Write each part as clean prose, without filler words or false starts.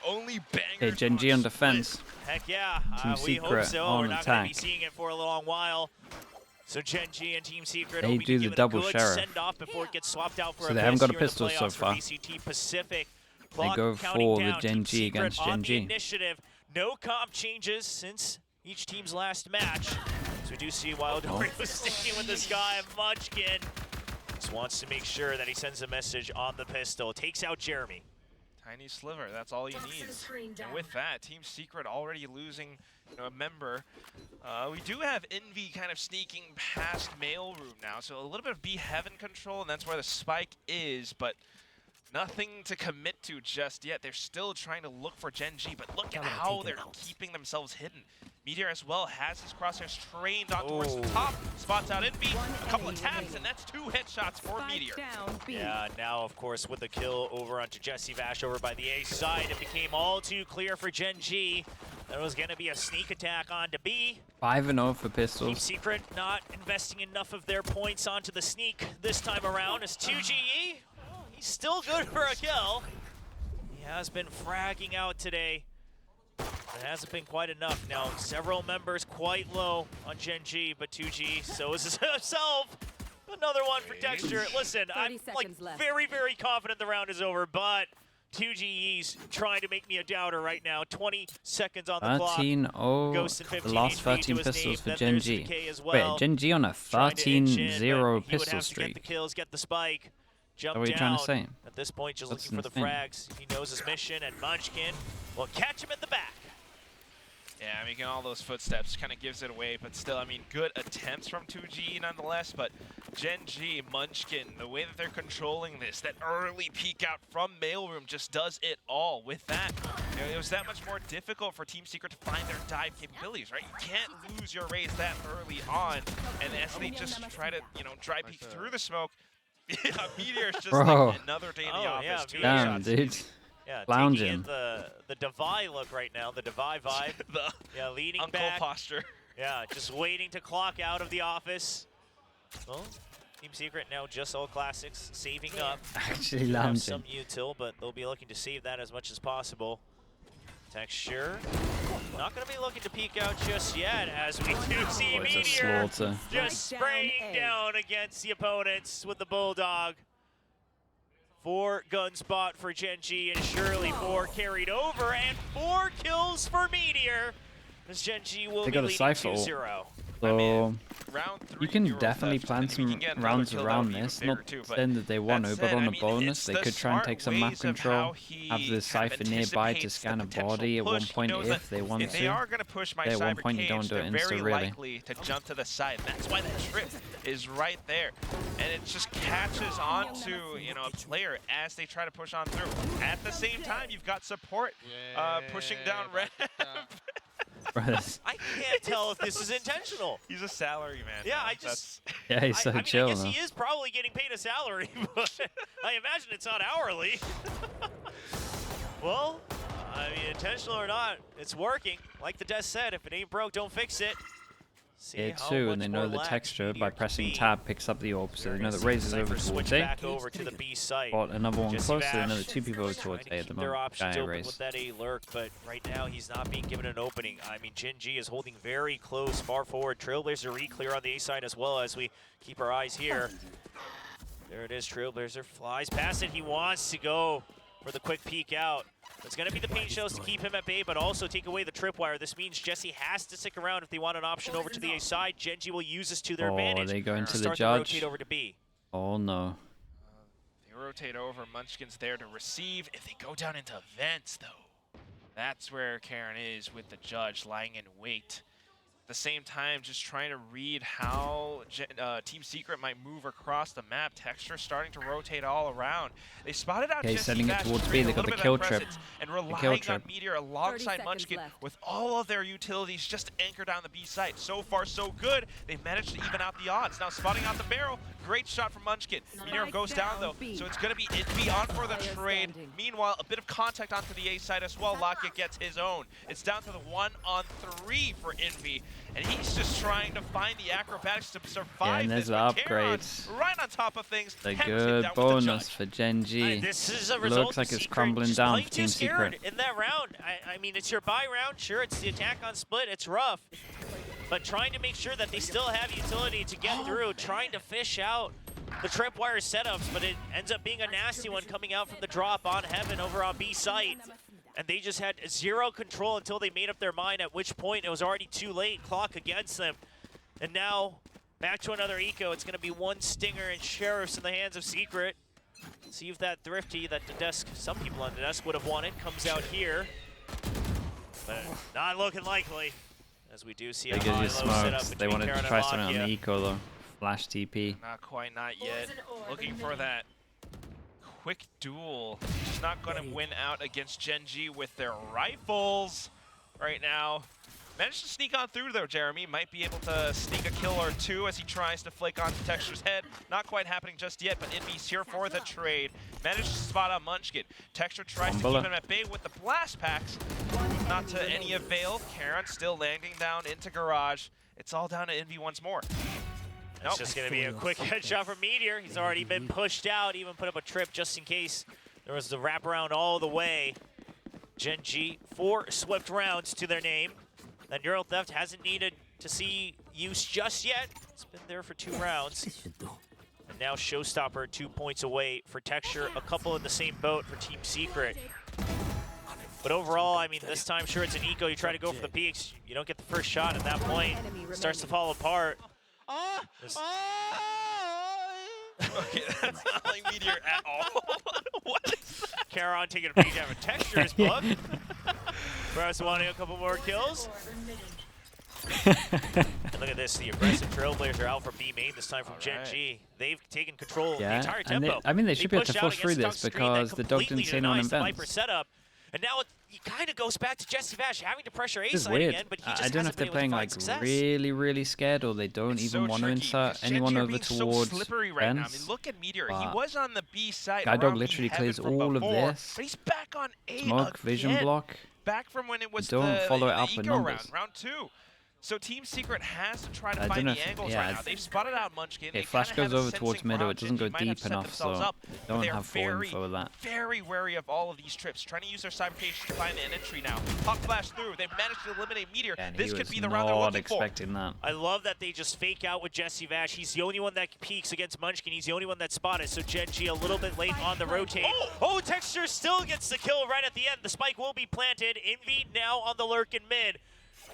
only banger. Okay, GenG on defense. Heck yeah, Team we hope Secret so. on We're not going to be attack. seeing it for a long while. So GenG and Team Secret They hoping do to the give it double a good sheriff. send-off before it gets swapped out for So a they haven't got a here in the pistol so playoffs for far. VCT Pacific. They Clock go counting for the down. Team GenG Secret against on the GenG. initiative. No comp changes since each team's last match. So we do see Wild Oreo sticking with this guy, Munchkin. Just wants to make sure that he sends a message on the pistol. Takes out Jeremy. Tiny sliver, that's all he needs. And with that, Team Secret already losing a member. We do have Envy kind of sneaking past Mailroom now, so a little bit of B Heaven control, and that's where the spike is, but nothing to commit to just yet. They're still trying to look for GenG, but look at how they're keeping themselves hidden. Meteor as well has his crosshairs trained on towards the top, spots out Envy, a couple of taps, and that's 2 headshots for Meteor. Yeah, now of course with the kill over onto Jesse Vash over by the A side, it became all too clear for GenG. There was going to be a sneak attack onto B. 5-0 for Team pistols. Secret not investing enough of their points onto the sneak this time around as 2GE. Well, he's still good for a kill. He has been fragging out today. It hasn't been quite enough. Now, several members quite low on GenG, but 2G, so is himself. Another one for Texture. Listen, I'm like very, very confident the round is over, but 2GE's trying to make me a doubter right now. 20 seconds on the clock. 13-0, the last 13 pistols for GenG. Well. Wait, GenG on a 13-0 pistol Get the streak. kills, get the spike. Jump What are you trying to say? At this point, just That's looking for the insane. frags. He knows his mission, and Munchkin will catch him in the back. Yeah, making all those footsteps kind of gives it away, but still, I mean, good attempts from 2G nonetheless, but GenG, Munchkin, the way that they're controlling this, that early peek out from Mailroom just does it all. With that, it was that much more difficult for Team Secret to find their dive capabilities, right? You can't lose your raise that early on, and as they just try to, dry peek through the smoke, Meteor's just like another day in the office. Yeah, Damn, dude. Yeah, Lounging. taking in the Devi look right now, the Devi vibe. Yeah, leaning uncle back. posture. Yeah, just waiting to clock out of the office. Well, Team Secret now just all classics, saving up. Actually Have lounging. some util, but they'll be looking to save that as much as possible. Texture, not going to be looking to peek out just yet, as we do see Oh, it's a Meteor slaughter. just spraying down against the opponents with the Bulldog. 4 gun spot for GenG, and surely 4 carried over, and 4 kills for Meteor. As GenG will They be got a leading Cypher. 2-0. So Round 3, you can Euro definitely theft, plan and we some can get another rounds kill, that around would be this. even Not bigger too, but saying that they want to, that but said, on I a mean, bonus, it's they the could try and smart take some map ways of control, how he have the kind of Cypher nearby to anticipates scan the a potential body at one push. He point knows if that they want if they to. are going to push my At one cyber point you don't cage, do it they're insta, very really. likely to jump to the side. That's why the trip is right there, and it just catches onto a player as they try to push on through. At the same time, you've got support pushing down red. I can't tell if this is intentional. He's a salary man. Yeah, though. Yeah, he's so I mean, chill. I guess though. he is probably getting paid a salary, but I imagine it's not hourly. Well, I mean, intentional or not, it's working. Like the desk said, if it ain't broke, don't fix it. Here too, and they know the texture by pressing tab picks up the orb, so they know that raises over towards A. Back over to the B site. Bought another one Jesse close, so they Vash know that 2 people are towards A at the their moment. options Guy open raise. with that A lurk, but right now he's not being given an opening. I mean, GenG is holding very close, far forward. Trailblazer re-clear on the A side as well, as we keep our eyes here. There it is, Trailblazer flies past it. He wants to go for the quick peek out. It's going to be the paint shells to keep him at bay, but also take away the tripwire. This means Jesse has to stick around if they want an option over to the A side. GenG will use this to their advantage. They go into the Start to judge. rotate over to B. Oh no. They rotate over. Munchkin's there to receive. If they go down into vents, though, that's where Karen is with the judge lying in wait. At the same time, just trying to read how Team Secret might move across the map. Texture starting to rotate all around. They spotted out Okay, Jesse setting it Vash towards to B. create They a got the little bit kill of trip. presence and relying on Meteor alongside 30 Munchkin seconds left. with all of their utilities just to anchor down the B site. So far, so good. They've managed to even out the odds. Now spotting out the barrel. Great shot from Munchkin. Meteor goes down though, so it's going to be Envy on for the trade. Meanwhile, a bit of contact onto the A side as well. Lockett gets his own. It's down to the 1-on-3 for Envy. and he's just trying to find the acrobatics to survive. Yeah, and there's the upgrades. Right on top of things. The good bonus for GenG. This is a result Looks like it's Secret crumbling just down playing for too Team scared Secret. in that round. I mean, it's your buy round. Sure, it's the attack on split. It's rough. But trying to make sure that they still have utility to get through, trying to fish out the tripwire setups, but it ends up being a nasty one coming out from the drop on Heaven over on B site. And they just had zero control until they made up their mind, at which point it was already too late, clock against them. And now, back to another eco. It's gonna be one Stinger and Sheriffs in the hands of Secret. See if that Thrifty that the desk, some people on the desk would have wanted, comes out here. But not looking likely. As we do see a They give high-low you setup smokes. They between wanted Karen to and try something on Lakia. the eco though. Flash TP. Not quite, not yet. Looking for that quick duel. Just not going to win out against GenG with their rifles right now. Managed to sneak on through though, Jeremy. Might be able to sneak a kill or two as he tries to flake onto Texture's head. Not quite happening just yet, but Envy's here for the trade. Managed to spot out Munchkin. Texture tries to keep him at bay with the blast packs. Not to any avail. Karen still landing down into Garage. It's all down to Envy once more. It's just going to be a quick headshot from Meteor. He's already been pushed out, even put up a trip just in case there was the wraparound all the way. GenG, 4 swift rounds to their name. That Neural Theft hasn't needed to see use just yet. It's been there for 2 rounds. And now Showstopper 2 points away for Texture, a couple in the same boat for Team Secret. But overall, I mean, this time, sure, it's an eco. You try to go for the peaks. You don't get the first shot at that point. It starts to fall apart. Okay, that's not like Meteor at all. What is that? Caron taking a page out of Texture's book. Bros wanting a couple more kills. And look at this, the aggressive Trailblazers are out for B main, this time from GenG. They've taken control of the entire tempo. I mean, they should be able to pushed push out through against this Dunk Screen because that the dog didn't completely say no on denies the Viper events. setup. And now it kind of goes back to Jesse Vash having to pressure A This is side weird. again, but he just I don't know hasn't if they're been playing able to like find success. really scared or they don't It's even so want to tricky, insert because anyone GenG are over being so towards slippery right now. I mean, fence. look at Meteor. He But was on the B side. Guide Dog around literally B clears heaven from all of before, this. But he's back on A Smoke, vision again. block. Back from when it was Don't the follow it up with eco numbers. round 2. So Team Secret has to try to I find don't the know if- angles yeah, right now. They've spotted out Munchkin. They If Flash kinda goes have a over towards sensing middle, crowd. it doesn't GenG go might have deep set enough, themselves so up, but don't they are have full info with that. very wary of all of these trips. Trying to use their cybercation to find an entry now. Hawk Flash through. They've managed to eliminate Meteor. And This he could was be the round they're not looking for. expecting that. I love that they just fake out with Jesse Vash. He's the only one that peeks against Munchkin. He's the only one that spotted. So GenG a little bit late on the rotate. Oh, Texture still gets the kill right at the end. The spike will be planted. Envy now on the lurk in mid.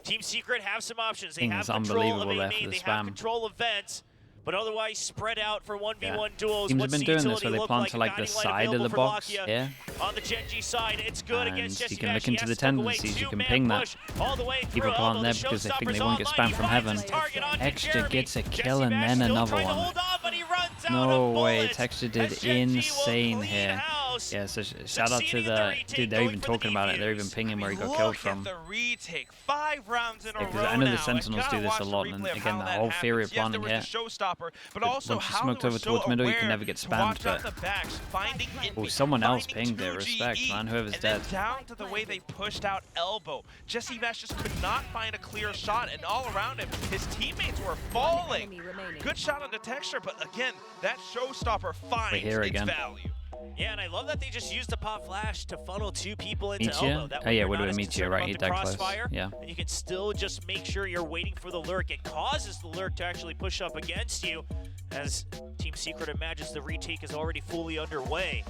Team Secret have some options. They have control of A main. They have control of vents. But otherwise spread out for 1v1 duels. Teams have What's been the doing this utility where they look plant like? to like the Guiding light side of the available for box Lakia. here. On the GenG side, it's good And against Jesse you can Vash. look into He the has to look away. tendencies, you can Two-man ping that. push all the way through. People plant Elbow, there the because they think they Showstopper's won't get online. spammed from He heaven. finds his target onto Texture Jeremy. gets a Jesse kill and Vash then still another trying to one. hold on, but he runs out No of way, bullets. Texture As did GenG will insane clean here. house. Yeah, so shout out to Succeeding in the the retake, dude. They're going even for the talking about it. They're even defuse. pinging where he got Look killed at from. the retake. 5 rounds in a row Because I know the now. Sentinels gotta do this watch a the lot, and replay of again, how the that whole theory of happens. Yes, there planning was here. the showstopper, but But also once you how smoked they were over so towards middle, you can aware never get to spammed, watch out but- the backs, finding Envy, someone else finding pinged it. 2GE, Respect, man. Whoever's and dead. then down to the way they pushed out Elbow. Jesse Vash just could not find a clear shot, and all around him, his teammates were falling. Good shot on the Texture, but again, that showstopper finds here its again. value. Yeah, and I love that they just used the pop flash to funnel 2 people into Meteor? Elbow. That Oh, way yeah, you're would not have been as Meteor, concerned right? about He's the that close. crossfire, Yeah. and you can still just make sure you're waiting for the lurk. It causes the lurk to actually push up against you as Team Secret imagines the retake is already fully underway.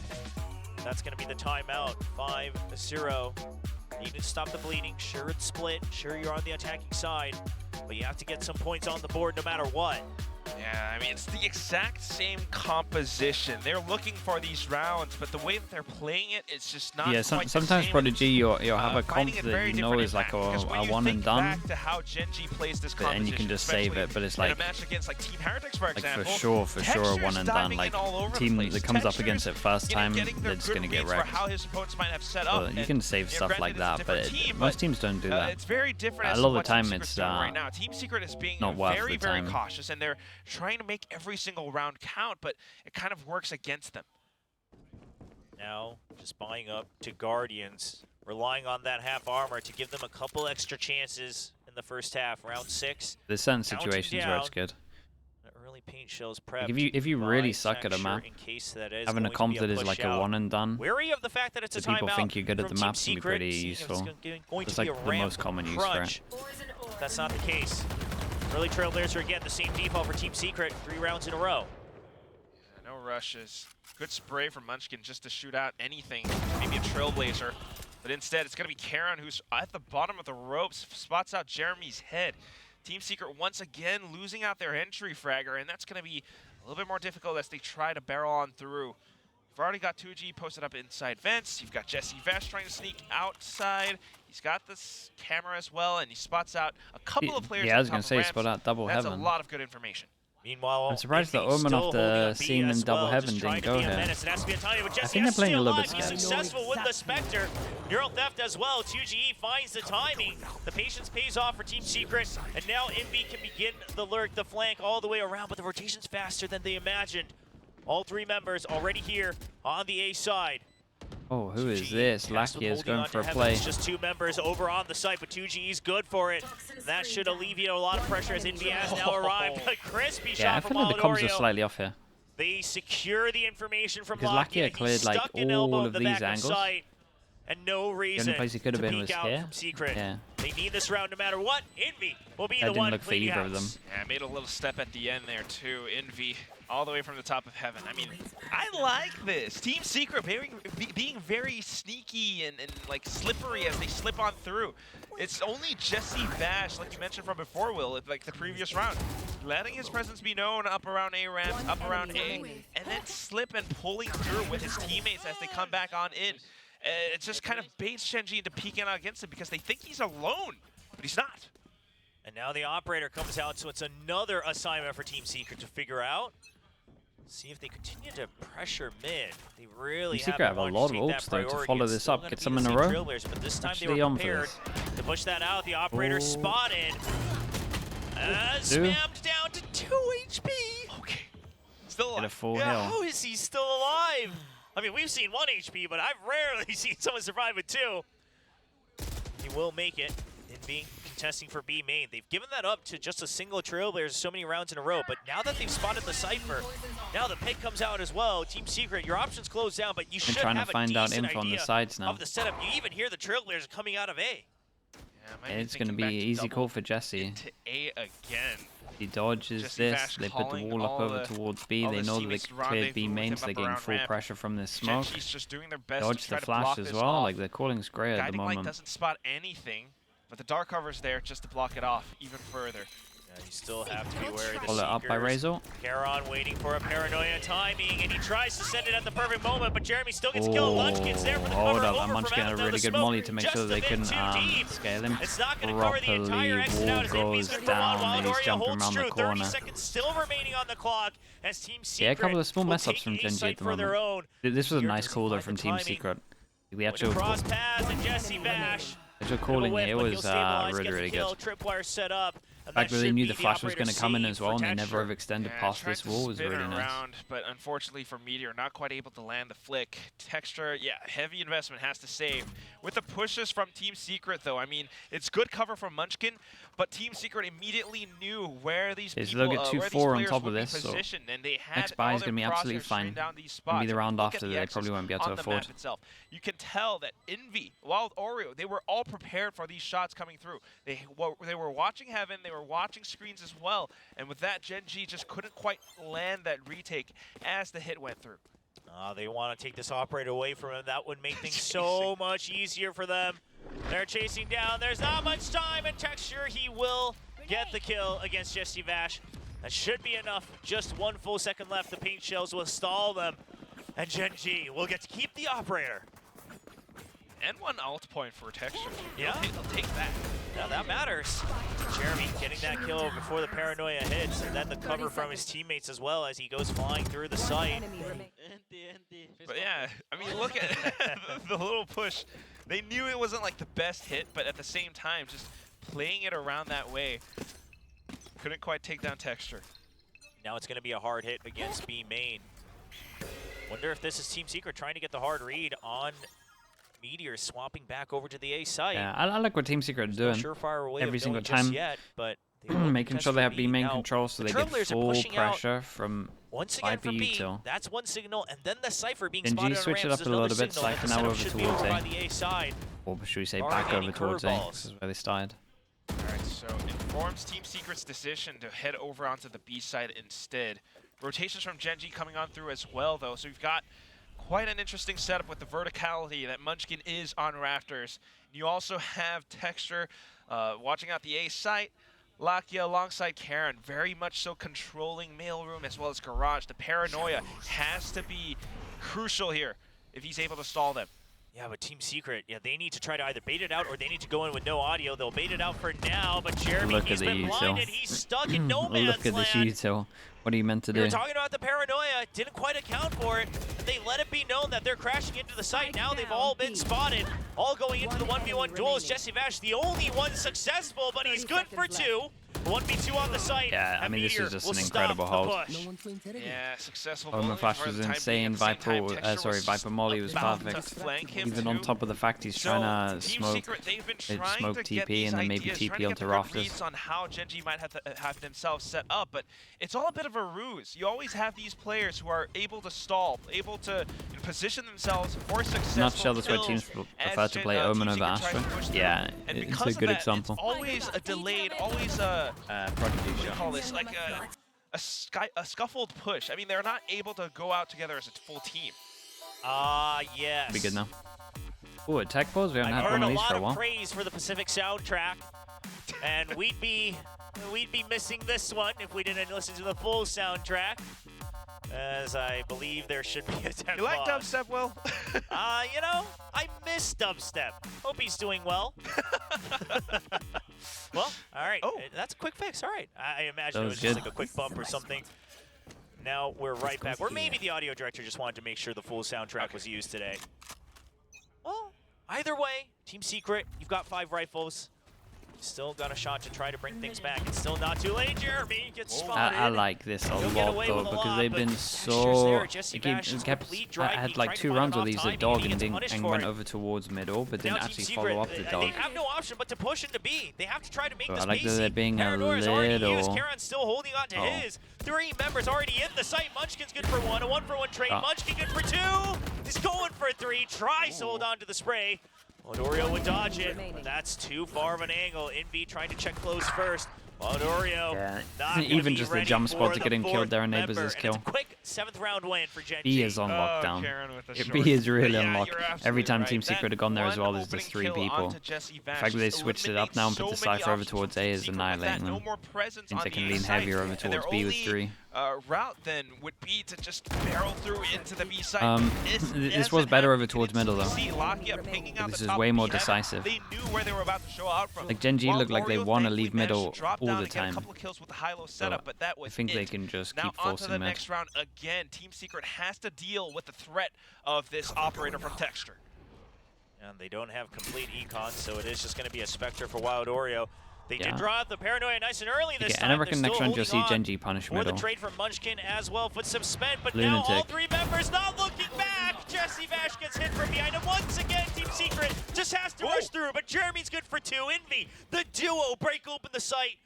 That's going to be the timeout, 5-0. You need to stop the bleeding. Sure, it's split. Sure, you're on the attacking side, but you have to get some points on the board no matter what. Yeah, I mean, it's the exact same composition. They're looking for these rounds, but the way that they're playing it, it's just not Yeah, quite the sometimes same. Prodigy, you'll have a Finding comp it that very you know different is in like that, because when a you one think and done. back to how GenG plays this But- and you can composition, just save especially it, but it's in a like- match against like Team Heretics, for Like example. for sure, Texture's one and done. diving Like in all over the team place. that comes up Texture's against it first time, getting their they're just good gonna get reads for wrecked. how his opponents might have set up. Well, you and, can save yeah, stuff granted, like it's a that, different but team, most teams don't do that. It's very different. A As lot to of the what time Team Secret's it's, doing right now. Team Secret is being not worth very, the very time. cautious, and they're trying to make every single round count, but it kind of works against them. Now, just buying up to Guardians, relying on that half armor to give them a couple extra chances in the first half. Round 6. There's certain situations where it's good. Early paint shells prepped. Like if you really suck at a map, having a comp that is like a one and done, wary of the fact that it's so people think you're good at the maps can be pretty useful. It's like the most common use for it. That's not the case. Early Trailblazer again, the same default for Team Secret, 3 rounds in a row. Yeah, no rushes. Good spray from Munchkin just to shoot out anything, maybe a Trailblazer. But instead, it's going to be Karen who's at the bottom of the ropes, spots out Jeremy's head. Team Secret once again losing out their entry fragger, and that's going to be a little bit more difficult as they try to barrel on through. You've already got 2G posted up inside vents. You've got Jesse Vesh trying to sneak outside. He's got this camera as well, and he spots out a couple of players. Yeah, I was going to say, spot out double heaven. That's a lot of good information. Meanwhile, I'm surprised the Omen off the scene in double heaven didn't go here. I think they're playing a little bit scared. Successful with the Spectre. Neural Theft as well. 2GE finds the timing. The patience pays off for Team Secret. And now Envy can begin the lurk, the flank all the way around. But the rotation's faster than they imagined. All 3 members already here on the A side. Oh, who is this? Lackey is going for a play. Just 2 members over on the site, but 2G is good for it. That should alleviate a lot of pressure as Envy has now arrived. A crispy shot from I feel like the comms are Oreo. slightly off here. They secure the information from because Lackey cleared like all of these angles. And no reason the only place he could have been was here. Secret. Yeah. They need this round no matter what. Envy will be I the one didn't look for either of them. Yeah, made a little step at the end there too. Envy all the way from the top of heaven. I mean, I like this. Team Secret being very sneaky and like slippery as they slip on through. It's only Jesse Bash, like you mentioned from before, Will, like the previous round, letting his presence be known up around A ramps, up around A, and then slip and pulling through with his teammates as they come back on in. It just kind of baits GenG into peeking out against him because they think he's alone, but he's not. And now the operator comes out, so it's another assignment for Team Secret to figure out. See if they continue to pressure mid. They really have a lot of ults though to follow this up, get some in a row. But this time they were prepared to push that out. The operator spotted. Spammed down to 2 HP. Okay. Still alive. Get a full yeah, heal. how is he still alive? I mean, we've seen 1 HP, but I've rarely seen someone survive with 2. He will make it in being contesting for B main. They've given that up to just a single Trailblazer so many rounds in a row, but now that they've spotted the Cypher, now the pick comes out as well. Team Secret, your options close down, but you should trying have to find a out decent info on the idea sides now. of the setup. You even hear the Trailblazers coming out of A. Yeah, it's going to be an easy call for Jesse. To A again. He dodges Jesse this, Bash they put the wall up over towards B, they know that they cleared B main, so they're getting full pressure from this smoke. Just doing their best Dodge to try the flash as well, like the calling's great at the moment. Guiding Light doesn't spot anything, but the dark cover's there just to block it off even further. Yeah, you still have to be wary of the Pull it up by Razor. Charon waiting for a paranoia timing, and he tries to send it at the perfect moment, but Jeremy still gets killed. Munchkin's there for the cover. Hold up, Munchkin had a really good molly to make sure that they couldn't scale him. It's not going to cover the entire exit out as Envy's going to come on while Noria holds true. 30 seconds still remaining on the clock as Team Secret. Yeah, a couple of small mess-ups from GenG at the moment. This was a nice call though from Team Secret. The actual cross pass and Jesse Bash. The calling here was really good. Tripwire set up. The fact that they knew the flash was going to come in as well, and they never overextended past this wall was really nice. But unfortunately for Meteor, not quite able to land the flick. Texture, yeah, heavy investment has to save. With the pushes from Team Secret, though, I mean, it's good cover from Munchkin, but Team Secret immediately knew where these people, look at 2-4 on top of this, so and they had next buy is going to be absolutely fine. Maybe the round after, they probably won't be able to afford. You can tell that Envy, Wild Oreo, they were all prepared for these shots coming through. They were watching Heaven, they were watching screens as well, and with that, GenG just couldn't quite land that retake as the hit went through. They want to take this operator away from him. That would make things so much easier for them. They're chasing down. There's not much time, and Texture, he will get the kill against Jesse Vash. That should be enough. Just 1 full second left. The paint shells will stall them, and GenG will get to keep the operator. And 1 ult point for Texture. Yeah. They'll take that. Now that matters. Jeremy getting that kill before the paranoia hits, and then the cover from his teammates as well as he goes flying through the site. But yeah, I mean, look at the little push. They knew it wasn't like the best hit, but at the same time, just playing it around that way, couldn't quite take down Texture. Now it's going to be a hard hit against B main. Wonder if this is Team Secret trying to get the hard read on Meteor swapping back over to the A site. Yeah, I like what Team Secret are doing. Surefire way every of single knowing time. just yet, but Making sure they have B main Now, control so the they get Trailblazers are full pushing out pressure from once again for Viper B. util. That's one signal, and then the Cypher being GenG spotted on switch it ramps up is a little another bit, signal that Cypher the now setup over should be towards over A. by the A side. Or should we say Barring back any over towards A? curveballs. This is where they started. Alright, so informs Team Secret's decision to head over onto the B side instead. Rotations from GenG coming on through as well, though, so we've got quite an interesting setup with the verticality that Munchkin is on Raptors. You also have Texture watching out the A site. Lakia alongside Karen, very much so controlling mailroom as well as garage. The paranoia has to be crucial here if he's able to stall them. Yeah, but Team Secret, they need to try to either bait it out or they need to go in with no audio. They'll bait it out for now, but Jeremy, he's been blinded. He's stuck in no man's Look at land. this util. What are you meant to do? We were talking about the paranoia. Didn't quite account for it. They let it be known that they're crashing into the site. Now they've all been spotted. All going into the 1v1 duels. Jesse Vash, the only one successful, but he's good for 2. 1v2 on the site. Yeah, I mean, this is just an incredible hold. Yeah, successful. Omen Flash was insane. Viper Molly was perfect. Even on top of the fact he's trying to smoke TP and then maybe TP onto Rafters. On how GenG might have themselves set up, but it's all a bit of a ruse. You always have these players who are able to stall, able to position themselses for successful Nutshell, that's why teams prefer to play Omen over Astra. Yeah, it's a good example. It's always a delayed, always a Prodigy shot. call this like a scuffled push. I mean, they're not able to go out together as a full team. Yes. Be good now. Ooh, a tech pause. We haven't had one of these for a while. I've heard a lot of praise for the Pacific soundtrack, and we'd be missing this one if we didn't listen to the full soundtrack. As I believe there should be a tech pause. You like dubstep, Will? I miss dubstep. Hope he's doing well. Well, all right. Oh. That's a quick fix. All right. I imagine it was just like a quick bump or something. Now we're right back. Or maybe the audio director just wanted to make sure the full soundtrack was used today. Well, either way, Team Secret, you've got 5 rifles. Still got a shot to try to bring things back. It's still not too late. Jeremy gets spotted. I like this a lot though because they've been so. I had like 2 rounds with these at dog and went over towards middle, but didn't actually follow up the dog. They have no option but to push into B. They have to try to make this I like that pacey. they're being a Paranoia's already little. used. Karen's still holding on to his. 3 members already in the site. Munchkin's good for 1. A 1-for-1 trade. Munchkin good for 2. He's going for 3. Tries to hold on to the spray. Odorio would dodge it, but that's too far of an angle. Envy trying to check close first. Odorio, not even just the jump spot to get him killed there enables his kill. It's a quick 7th round win for GenG. B is on lockdown. B is really on lock. Every time Team Secret have gone there as well, there's just 3 people. The fact that they switched it up now and put the Cypher over towards A is annihilating them. Means they can lean heavier over towards B with 3. Route then would be to just barrel through into the B side. This was better over towards middle though. This is way more decisive. They knew where they were about to show out from. Like GenG look like they want to leave middle all the time. Setup, but that was I think they can just now keep forcing the mid. next round again. Team Secret has to deal with the threat of this operator from Texture. And they don't have complete econ, so it is just going to be a Spectre for Wild Oreo. They did draw out the Paranoia nice and early this time. And I reckon next round you'll see GenG punish middle. For the trade from Munchkin as well, footsteps spent, but now all 3 members not looking back. Jesse Vash gets hit from behind, and once again, Team Secret just has to rush through, but Jeremy's good for 2. Envy, the duo, break open the site.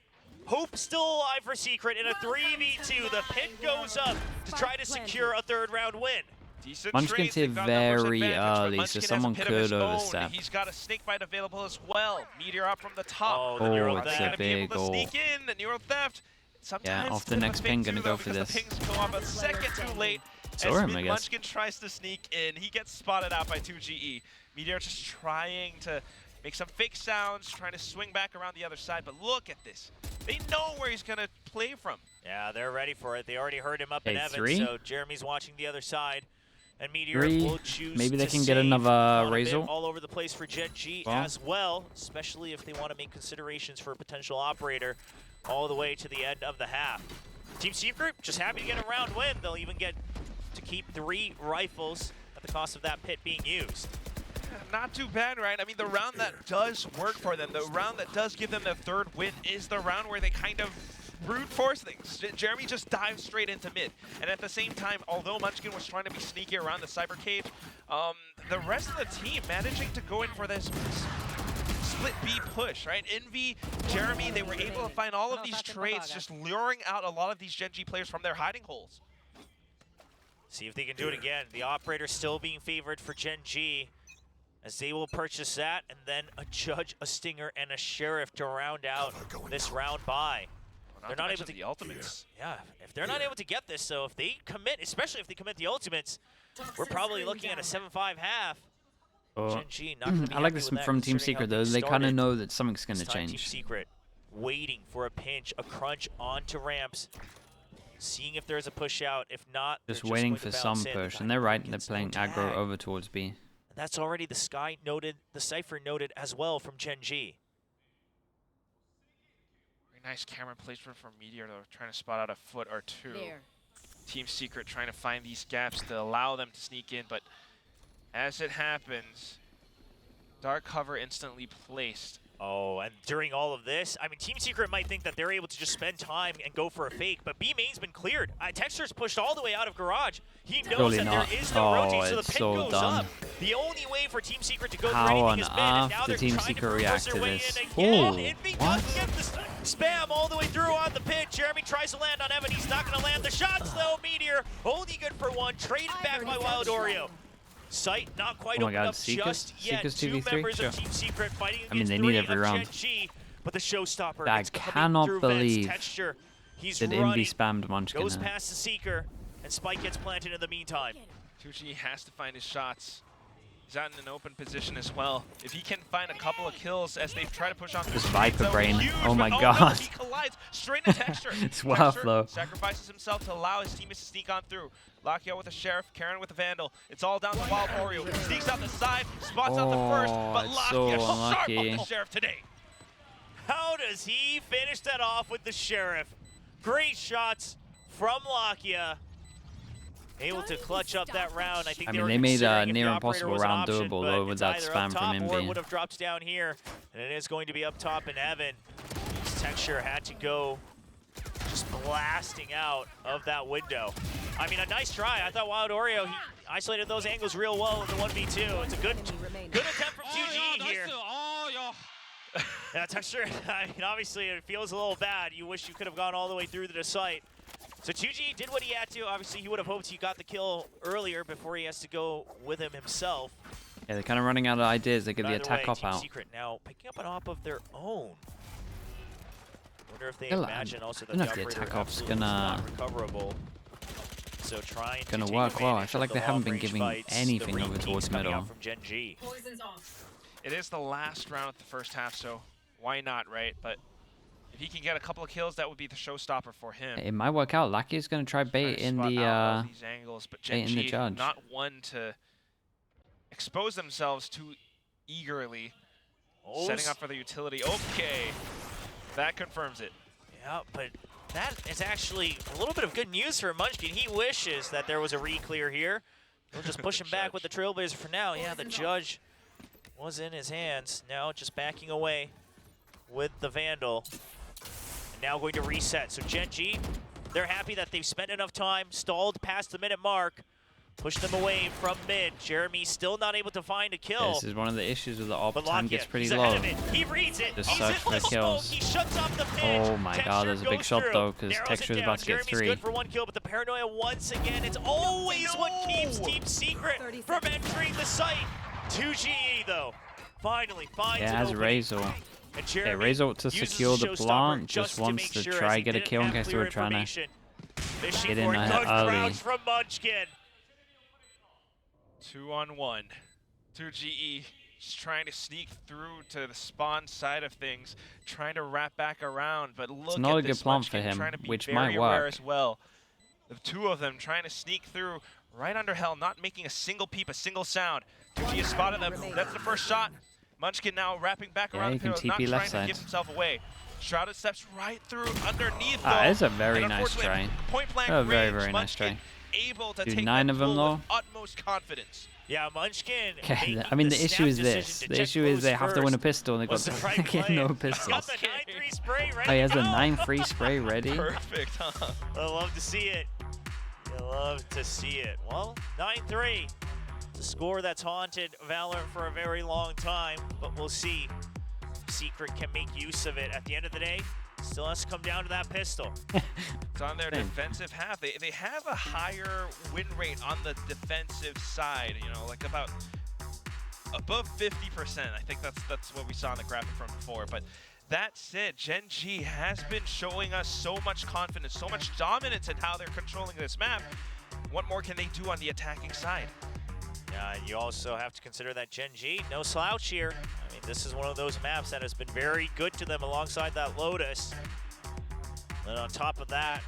Hope still alive for Secret in a 3v2. The pit goes up to try to secure a 3rd round win. Munchkin's here very early, so someone could overstep. He's got a snake bite available as well. Meteor up from the top. Oh, it's a big ult. Sneak in, the neural theft. Sometimes off the next ping, gonna go for this. The pings come off a second too late. Saw him, I guess. Munchkin tries to sneak in. He gets spotted out by 2GE. Meteor just trying to make some fake sounds, trying to swing back around the other side, but look at this. They know where he's gonna play from. Yeah, they're ready for it. They already heard him up in Evans, so Jeremy's watching the other side. And Meteor will choose maybe they to can get another Razor. All over the place for GenG as well, especially if they want to make considerations for a potential operator all the way to the end of the half. Team Secret just happy to get a round win. They'll even get to keep 3 rifles at the cost of that pit being used. Not too bad, right? I mean, the round that does work for them, the round that does give them their 3rd win is the round where they kind of brute force things. Jeremy just dives straight into mid. And at the same time, although Munchkin was trying to be sneaky around the cyber cage, the rest of the team managing to go in for this split B push, right? Envy, Jeremy, they were able to find all of these trades, just luring out a lot of these GenG players from their hiding holes. See if they can do it again. The operator still being favored for GenG, as they will purchase that, and then a Judge, a Stinger, and a Sheriff to round out this round by. They're not able to the ultimates. Yeah, if they're not able to get this, so if they commit, especially if they commit the ultimates, we're probably looking at a 7-5 half. GenG not gonna be I like this from Team Secret though. They kind of know that something's going to change. Team Secret waiting for a pinch, a crunch onto ramps, seeing if there's a push out. If not, just waiting for some push, and they're right. They're playing aggro over towards B. And that's already the Sky noted, the Cypher noted as well from GenG. Nice camera placement from Meteor, though, trying to spot out a foot or two. Team Secret trying to find these gaps to allow them to sneak in, but as it happens, dark cover instantly placed. Oh, and during all of this, I mean, Team Secret might think that they're able to just spend time and go for a fake, but B main's been cleared. Texture's pushed all the way out of Garage. He knows that there is no rotate, so the pin goes up. The only way for Team Secret to go through anything is mid, and now they're Team trying Secret to react their to way this? in again. Envy does get the spam all the way through on the pin. Jeremy tries to land on Evan. He's not going to land the shots, though. Meteor only good for one. Traded back by Wild Oreo. Sight not quite opened up just yet. Two members of Team Secret fighting against they need every round. GenG, but the showstopper. I cannot believe Texture. He's that Envy spammed Munchkin. Goes past the Seeker, and Spike gets planted in the meantime. 2G has to find his shots. He's out in an open position as well. If he can find a couple of kills as they try to push on this Viper brain. Oh my god. No, he collides straight into Texture. It's wild flow. Sacrifices himself to allow his teammates to sneak on through. Locky out with a Sheriff, Karen with a Vandal. It's all down to Wild Oreo. Sneaks out the side, spots out the first, but Locky sharp on the Sheriff today. How does he finish that off with the Sheriff? Great shots from Lakia. Able to clutch up that round. I think they made a near impossible round doable though with that spam from Envy. Would have dropped down here, and it is going to be up top in Evan. Texture had to go just blasting out of that window. I mean, a nice try. I thought Wild Oreo, he isolated those angles real well in the 1v2. It's a good attempt from 2G here. Yeah, Texture, I mean, obviously it feels a little bad. You wish you could have gone all the way through to the site. So 2G did what he had to. Obviously, he would have hoped he got the kill earlier before he has to go with him himself. Yeah, they're kind of running out of ideas. They get the attack op out. Secret now picking up an op of their own. Wonder if they imagine also that the attack op's gonna recoverable. So trying gonna work well. I feel like they haven't been giving anything over towards middle. From GenG. It is the last round of the first half, so why not, right? But if he can get a couple of kills, that would be the showstopper for him. It might work out. Lucky is going to try bait in the these angles, but GenG not one to expose themselves too eagerly. Setting up for the utility. Okay, that confirms it. Yeah, but that is actually a little bit of good news for Munchkin. He wishes that there was a re-clear here. We'll just push him back with the Trailblazer for now. Yeah, the Judge was in his hands. Now just backing away with the Vandal. And now going to reset. So GenG, they're happy that they've spent enough time, stalled past the minute mark, pushed them away from mid. Jeremy still not able to find a kill. This is one of the issues with the op. Time gets pretty low. He reads it. Just search for kills. He shuts off the pitch. Oh my god, there's a big shot though, because Texture is about to get 3. Jeremy's good for 1 kill, but the paranoia once again, it's always what keeps Team Secret from entering the site. 2GE though, finally finds it has Razor. Okay, Razor to secure the plant, just wants to try and get a kill in case they were trying to get in early. From Munchkin. 2-on-1. 2GE just trying to sneak through to the spawn side of things, trying to wrap back around, but look, it's not at a good plan for him, which might work as well. The two of them trying to sneak through right under Hell, not making a single peep, a single sound. 2G has spotted them. That's the first shot. Munchkin now wrapping back around the field, not trying to give himself away. Shrouded steps right through underneath. It's a very nice try. Point blank a very nice try. Able to Dude, take 9 of them though. With utmost confidence. Yeah, Munchkin. Okay, I mean the issue is this. The issue is they have to win a pistol and they got no pistols. Oh, he has a 9-3 spray ready. Perfect, huh? I love to see it. I love to see it. Well, 9-3. It's a score that's haunted Valorant for a very long time, but we'll see. Secret can make use of it. At the end of the day, still has to come down to that pistol. It's on their defensive half. They have a higher win rate on the defensive side, you know, like about above 50%. I think that's what we saw in the graphic from before. But that said, GenG has been showing us so much confidence, so much dominance in how they're controlling this map. What more can they do on the attacking side? Yeah, and you also have to consider that GenG, no slouch here. I mean, this is one of those maps that has been very good to them alongside that Lotus. And on top of that,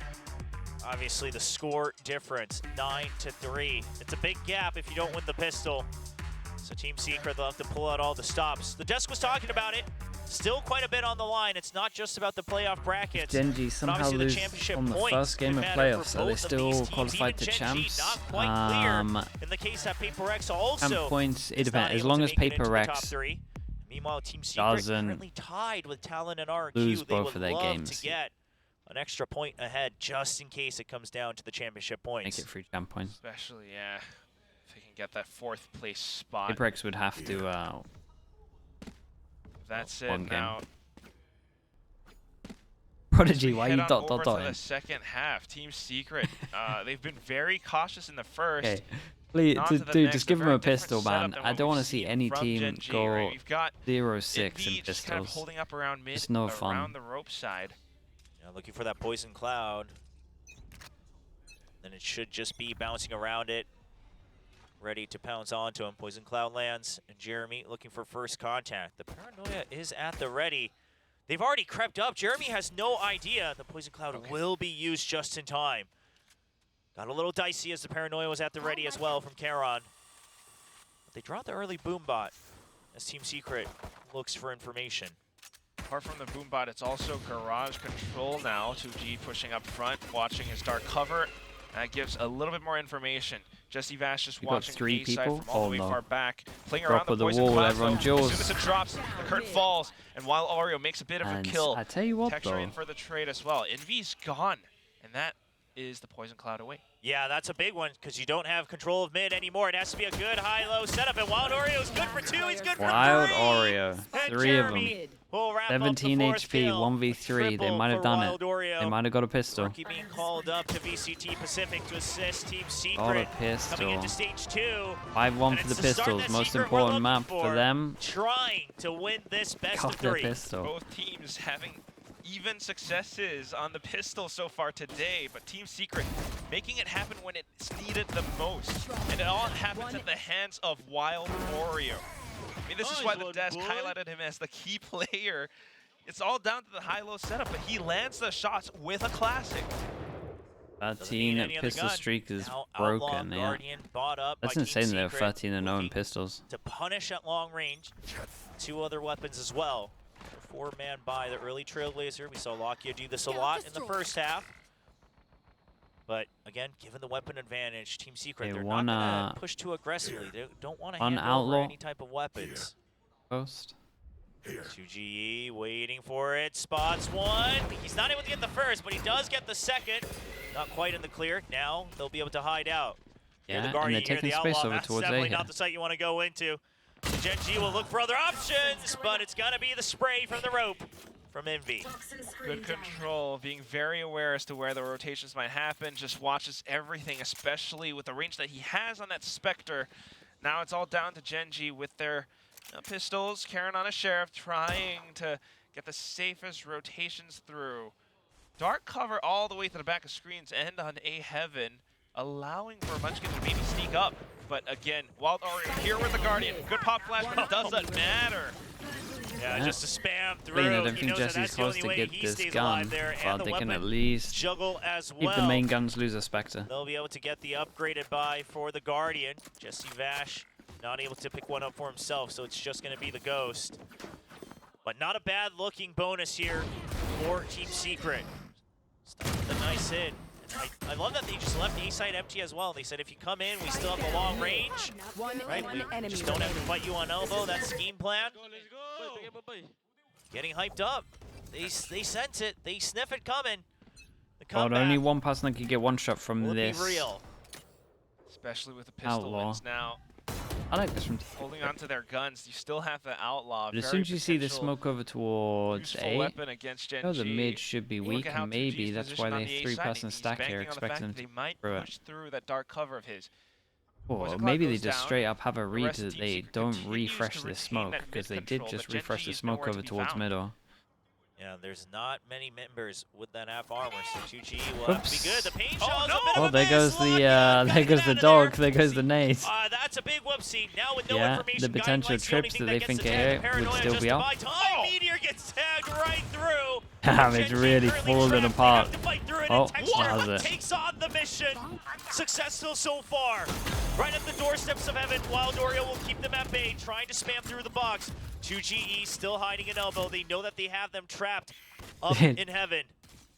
obviously the score difference, 9-3. It's a big gap if you don't win the pistol. So Team Secret, they'll have to pull out all the stops. The desk was talking about it. Still quite a bit on the line. It's not just about the playoff brackets. GenG somehow lose on the first game of playoffs. Are they still qualified to champs? Not quite clear. In the case that Paper X also champ points, it depends. As long as Paper X Meanwhile, Team Secret currently tied with Talon and RQ. Lose they both of their love games. To get an extra point ahead just in case it comes down to the championship points. Make it 3 champ points. Especially, yeah, if they can get that 4th place spot. Paper X would have to That's it now. Prodigy, why you dot the second half. Team Secret, they've been very cautious in the first. Okay. Please, dude, just give them a pistol, man. I don't want to see any team go 0-6 in pistols. Kind of holding up around mid, it's no fun. Around the rope side. Yeah, looking for that poison cloud. Then it should just be bouncing around it, ready to pounce onto him. Poison cloud lands, and Jeremy looking for first contact. The paranoia is at the ready. They've already crept up. Jeremy has no idea the poison cloud will be used just in time. Got a little dicey as the paranoia was at the ready as well from Charon. But they draw the early boom bot as Team Secret looks for information. Apart from the boom bot, it's also garage control now. 2G pushing up front, watching his dark cover. That gives a little bit more information. Jesse Vash just watching the A side from all the way far back, playing around the poison cloud. As soon as it drops, the curtain falls, and while Oreo makes a bit of a kill, I tell you what, Texture in for the trade as well. Envy's gone, and that is the poison cloud away. Yeah, that's a big one because you don't have control of mid anymore. It has to be a good high-low setup, and Wild Oreo's good for 2. He's good for 3. Wild Oreo, 3 of them. 17 HP, kill. 1v3. They might have done it. They might have got a pistol. Rookie being called up to VCT Pacific to assist Team Secret. Got a pistol. Coming into stage 2. 5-1 for the pistols. Most important map for them. Trying to win this best of 3. Pistol. Both teams having even successes on the pistol so far today, but Team Secret making it happen when it's needed the most. And it all happens at the hands of Wild Oreo. I mean, this is why the desk highlighted him as the key player. It's all down to the high-low setup, but he lands the shots with a classic. 13 pistol streak is broken, yeah. That's insane that they're 13-0 in pistols. To punish at long range, 2 other weapons as well. 4-man by the early Trailblazer. We saw Lockyer do this a lot in the first half. But again, given the weapon advantage, Team Secret, they're not going to push too aggressively. They don't want to hand over any type of weapons. Post. 2GE waiting for it. Spots 1. He's not able to get the first, but he does get the second. Not quite in the clear. Now they'll be able to hide out. Yeah, and they're taking space over That's towards A definitely here. not the site you want to go into. GenG will look for other options, but it's going to be the spray from the rope from Envy. Good control, being very aware as to where the rotations might happen, just watches everything, especially with the range that he has on that Spectre. Now it's all down to GenG with their pistols. Karen on a Sheriff trying to get the safest rotations through. Dark cover all the way to the back of screens and on A Heaven, allowing for Munchkin to maybe sneak up. But again, Wild Oreo here with the Guardian. Good pop flash, but it doesn't matter. Yeah, just to spam through. I don't think Jesse's close to get this gun, but they can at least juggle as keep the main guns, lose a Spectre. They'll be able to get the upgraded buy for the Guardian. Jesse Vash not able to pick one up for himself, so it's just going to be the Ghost. But not a bad looking bonus here for Team Secret. Start with a nice hit. I love that they just left the A side empty as well. They said if you come in, we still have a long range. Right? We just don't have to fight you on elbow. That's the game plan. Getting hyped up. They sense it. They sniff it coming. But only one person that could get one shot from this. Be real. Especially with the pistol wins now. I like this from holding on to their guns. You still have the outlaw. But as soon as you see the smoke over towards A, weapon against GenG. the mid should be weak, and maybe that's why they 3-person stack here, expecting them to might push through that dark cover of his. Or maybe they just straight up have a read that they don't refresh the smoke, because they did just refresh the smoke over towards middle. Yeah, there's not many members with that half armor, so GenG will have to be good. The pain shot is a bit well, of a there goes miss. there goes the dog, there goes the nade. That's a big whoopsie. Now with no Yeah, information, the potential trips that they think are here would still be out. Meteor gets tagged right through. Damn, it's really falling apart. Oh, what it? Takes on the mission. Successful so far. Right at the doorsteps of heaven, Wild Oreo will keep them at bay, trying to spam through the box. 2GE still hiding an elbow. They know that they have them trapped up in heaven.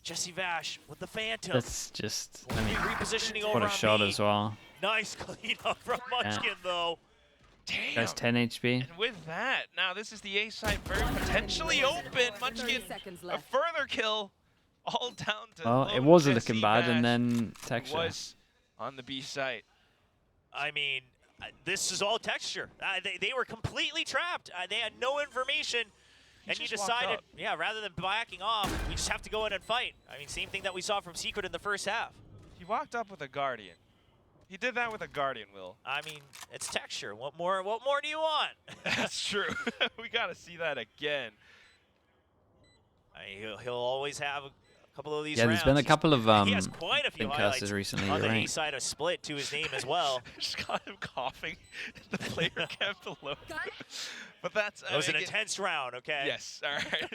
Jesse Vash with the Phantom. That's just, I mean, repositioning over what a shot as well. Nice cleanup from Munchkin, though. Damn. That's 10 HP. And with that, now this is the A side very potentially open. Munchkin, a further kill, all down to well, it was looking bad, and then Texture was on the B site. I mean, this is all Texture. They were completely trapped. They had no information, and you decided, yeah, rather than backing off, we just have to go in and fight. I mean, same thing that we saw from Secret in the first half. He walked up with a Guardian. He did that with a Guardian, Will. I mean, it's Texture. What more do you want? That's true. We got to see that again. I mean, he'll always have a couple of these rounds. There's been a couple of he has quite a few highlights recently, on the right? A side of Split to his name as well. Just got him coughing in the player cam below. But that's it was an intense round, okay? Yes, all right.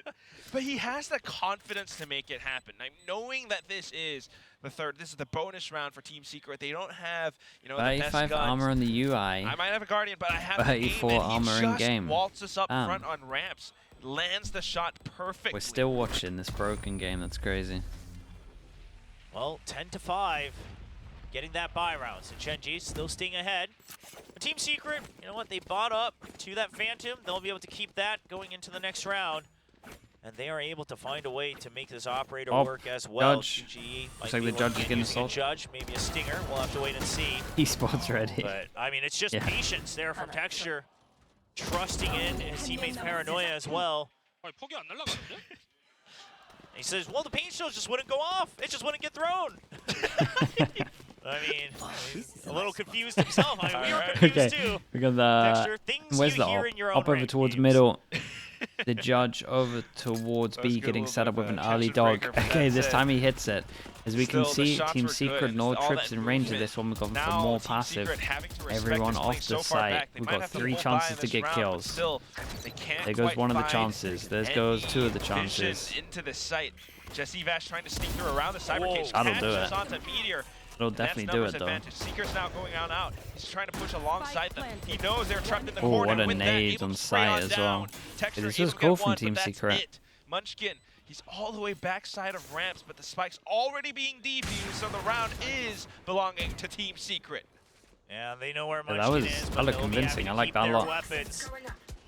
But he has the confidence to make it happen. I'm knowing that this is the bonus round for Team Secret. They don't have, you know, the best 35 guns. armor on the UI. I might have a Guardian, but I have 34 armor in game. He just waltzes up front on ramps, lands the shot perfectly. We're still watching this broken game. That's crazy. Well, 10-5, getting that buy round. So GenG still staying ahead. But Team Secret, you know what? They bought up to that Phantom. They'll be able to keep that going into the next round. And they are able to find a way to make this operator work as well. Judge. Looks like the judge is getting assaulted. Judge, maybe a stinger. We'll have to wait and see. Esports ready. But, I mean, it's just patience there from Texture. Trusting in his teammates' paranoia as well. He says, well, the paint shells just wouldn't go off. It just wouldn't get thrown. I mean, he's a little confused himself. I mean, we were confused too. We got the, Texture, things where's you the hear in your own up over towards games. middle. The judge over towards B getting set up with an early dog. Okay, this time he hits it. As we can see, Team Secret, no trips in range of this one. We've gone for more passive. Everyone off the site. We've got 3 chances to get kills. There goes one of the chances. There goes 2 of the chances. Into the site. Jesse Vash trying to sneak through around the cyber cage. That'll do it. Onto Meteor. It'll definitely do it, though. Seeker's now going out. He's trying to push alongside them. He knows they're trapped in the corner. corner. What a nade on site as well. This was cool from Team Secret. Munchkin, he's all the way backside of ramps, but the spike's already being defused, so the round is belonging to Team Secret. Yeah, they know where Munchkin is. That looked convincing. I like that a lot.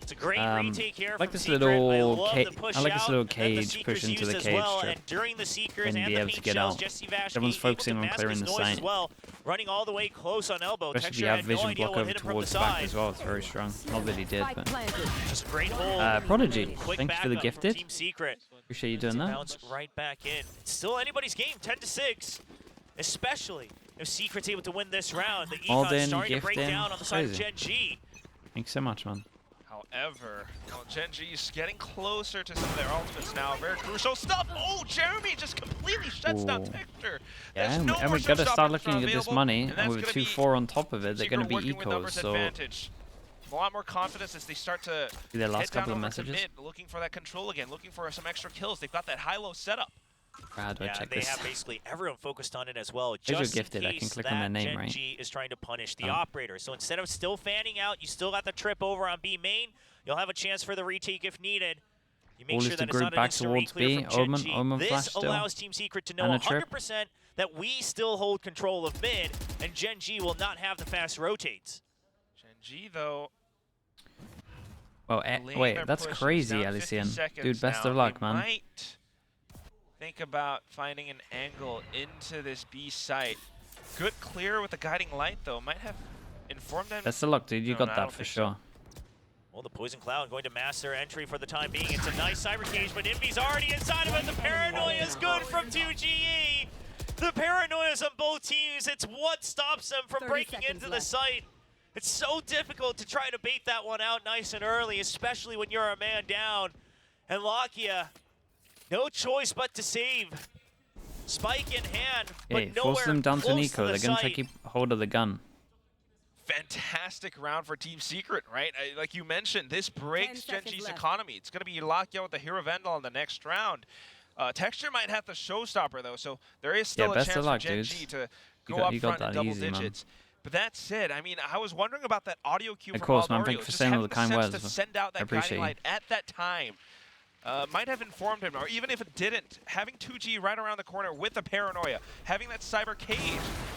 It's a great retake here like this little I like this little cage push into the cage strip. And during the Seekers and be able to get out. Everyone's focusing on clearing the site. Running all the way close on elbow. Especially if you have vision block over towards back as well. It's very strong. Not that he did, but just great hold. Prodigy, thanks for the gifted. Team Secret. Appreciate you doing that. Bounce right back in. It's still anybody's game, 10-6. Especially if Secret's able to win this round. The Econ's starting to break down on the side of GenG. Thanks so much, man. However, GenG is getting closer to some of their ultimates now. Very crucial stuff. Oh, Jeremy just completely shuts down Texture. Yeah, and we got to start looking at this money, and with 2-4 on top of it, they're going to be ecos. So a lot more confidence as they start to their last couple of messages. Mid, looking for that control again, looking for some extra kills. They've got that high-low setup. They have basically everyone focused on it as well. Just gifted. I can click on their name, right? GenG is trying to punish the operator. So instead of still fanning out, you still got the trip over on B main. You'll have a chance for the retake if needed. You make sure that it's not an instant re-clear from GenG. This allows Team Secret to know 100% that we still hold control of mid, and GenG will not have the fast rotates. GenG, though. Well, wait, that's crazy, Elysian. Dude, best of luck, man. Think about finding an angle into this B site. Good clear with the guiding light, though. Might have informed them? Best of luck, dude. You got that for sure. Well, the Poison Cloud going to mask their entry for the time being. It's a nice cyber cage, but Envy's already inside of it. The paranoia is good from 2GE. The paranoia's on both teams. It's what stops them from breaking into the site. It's so difficult to try to bait that one out nice and early, especially when you're a man down. And Lakia, no choice but to save. Spike in hand, but nowhere force them down to Nico. They're going to site. keep hold of the gun. Fantastic round for Team Secret, right? Like you mentioned, this breaks GenG's economy. It's going to be Lakia with the Hero Vandal in the next round. Texture might have the showstopper, though, so there is still a chance for GenG to go up front in double digits. Man. But that said, I mean, I was wondering about that audio cue from course, man. Maldorio. Thank you for saying all the kind words. To send out that guiding light at that time. Might have informed him, or even if it didn't, having 2G right around the corner with the paranoia, having that cyber cage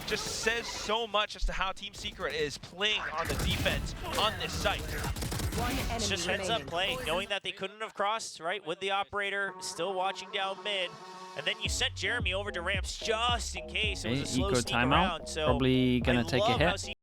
just says so much as to how Team Secret is playing on the defense on this site. It's just heads up play, knowing that they couldn't have crossed, right, with the operator still watching down mid. And then you sent Jeremy over to ramps just in case it was a slow sneak around. So probably going to take a hit.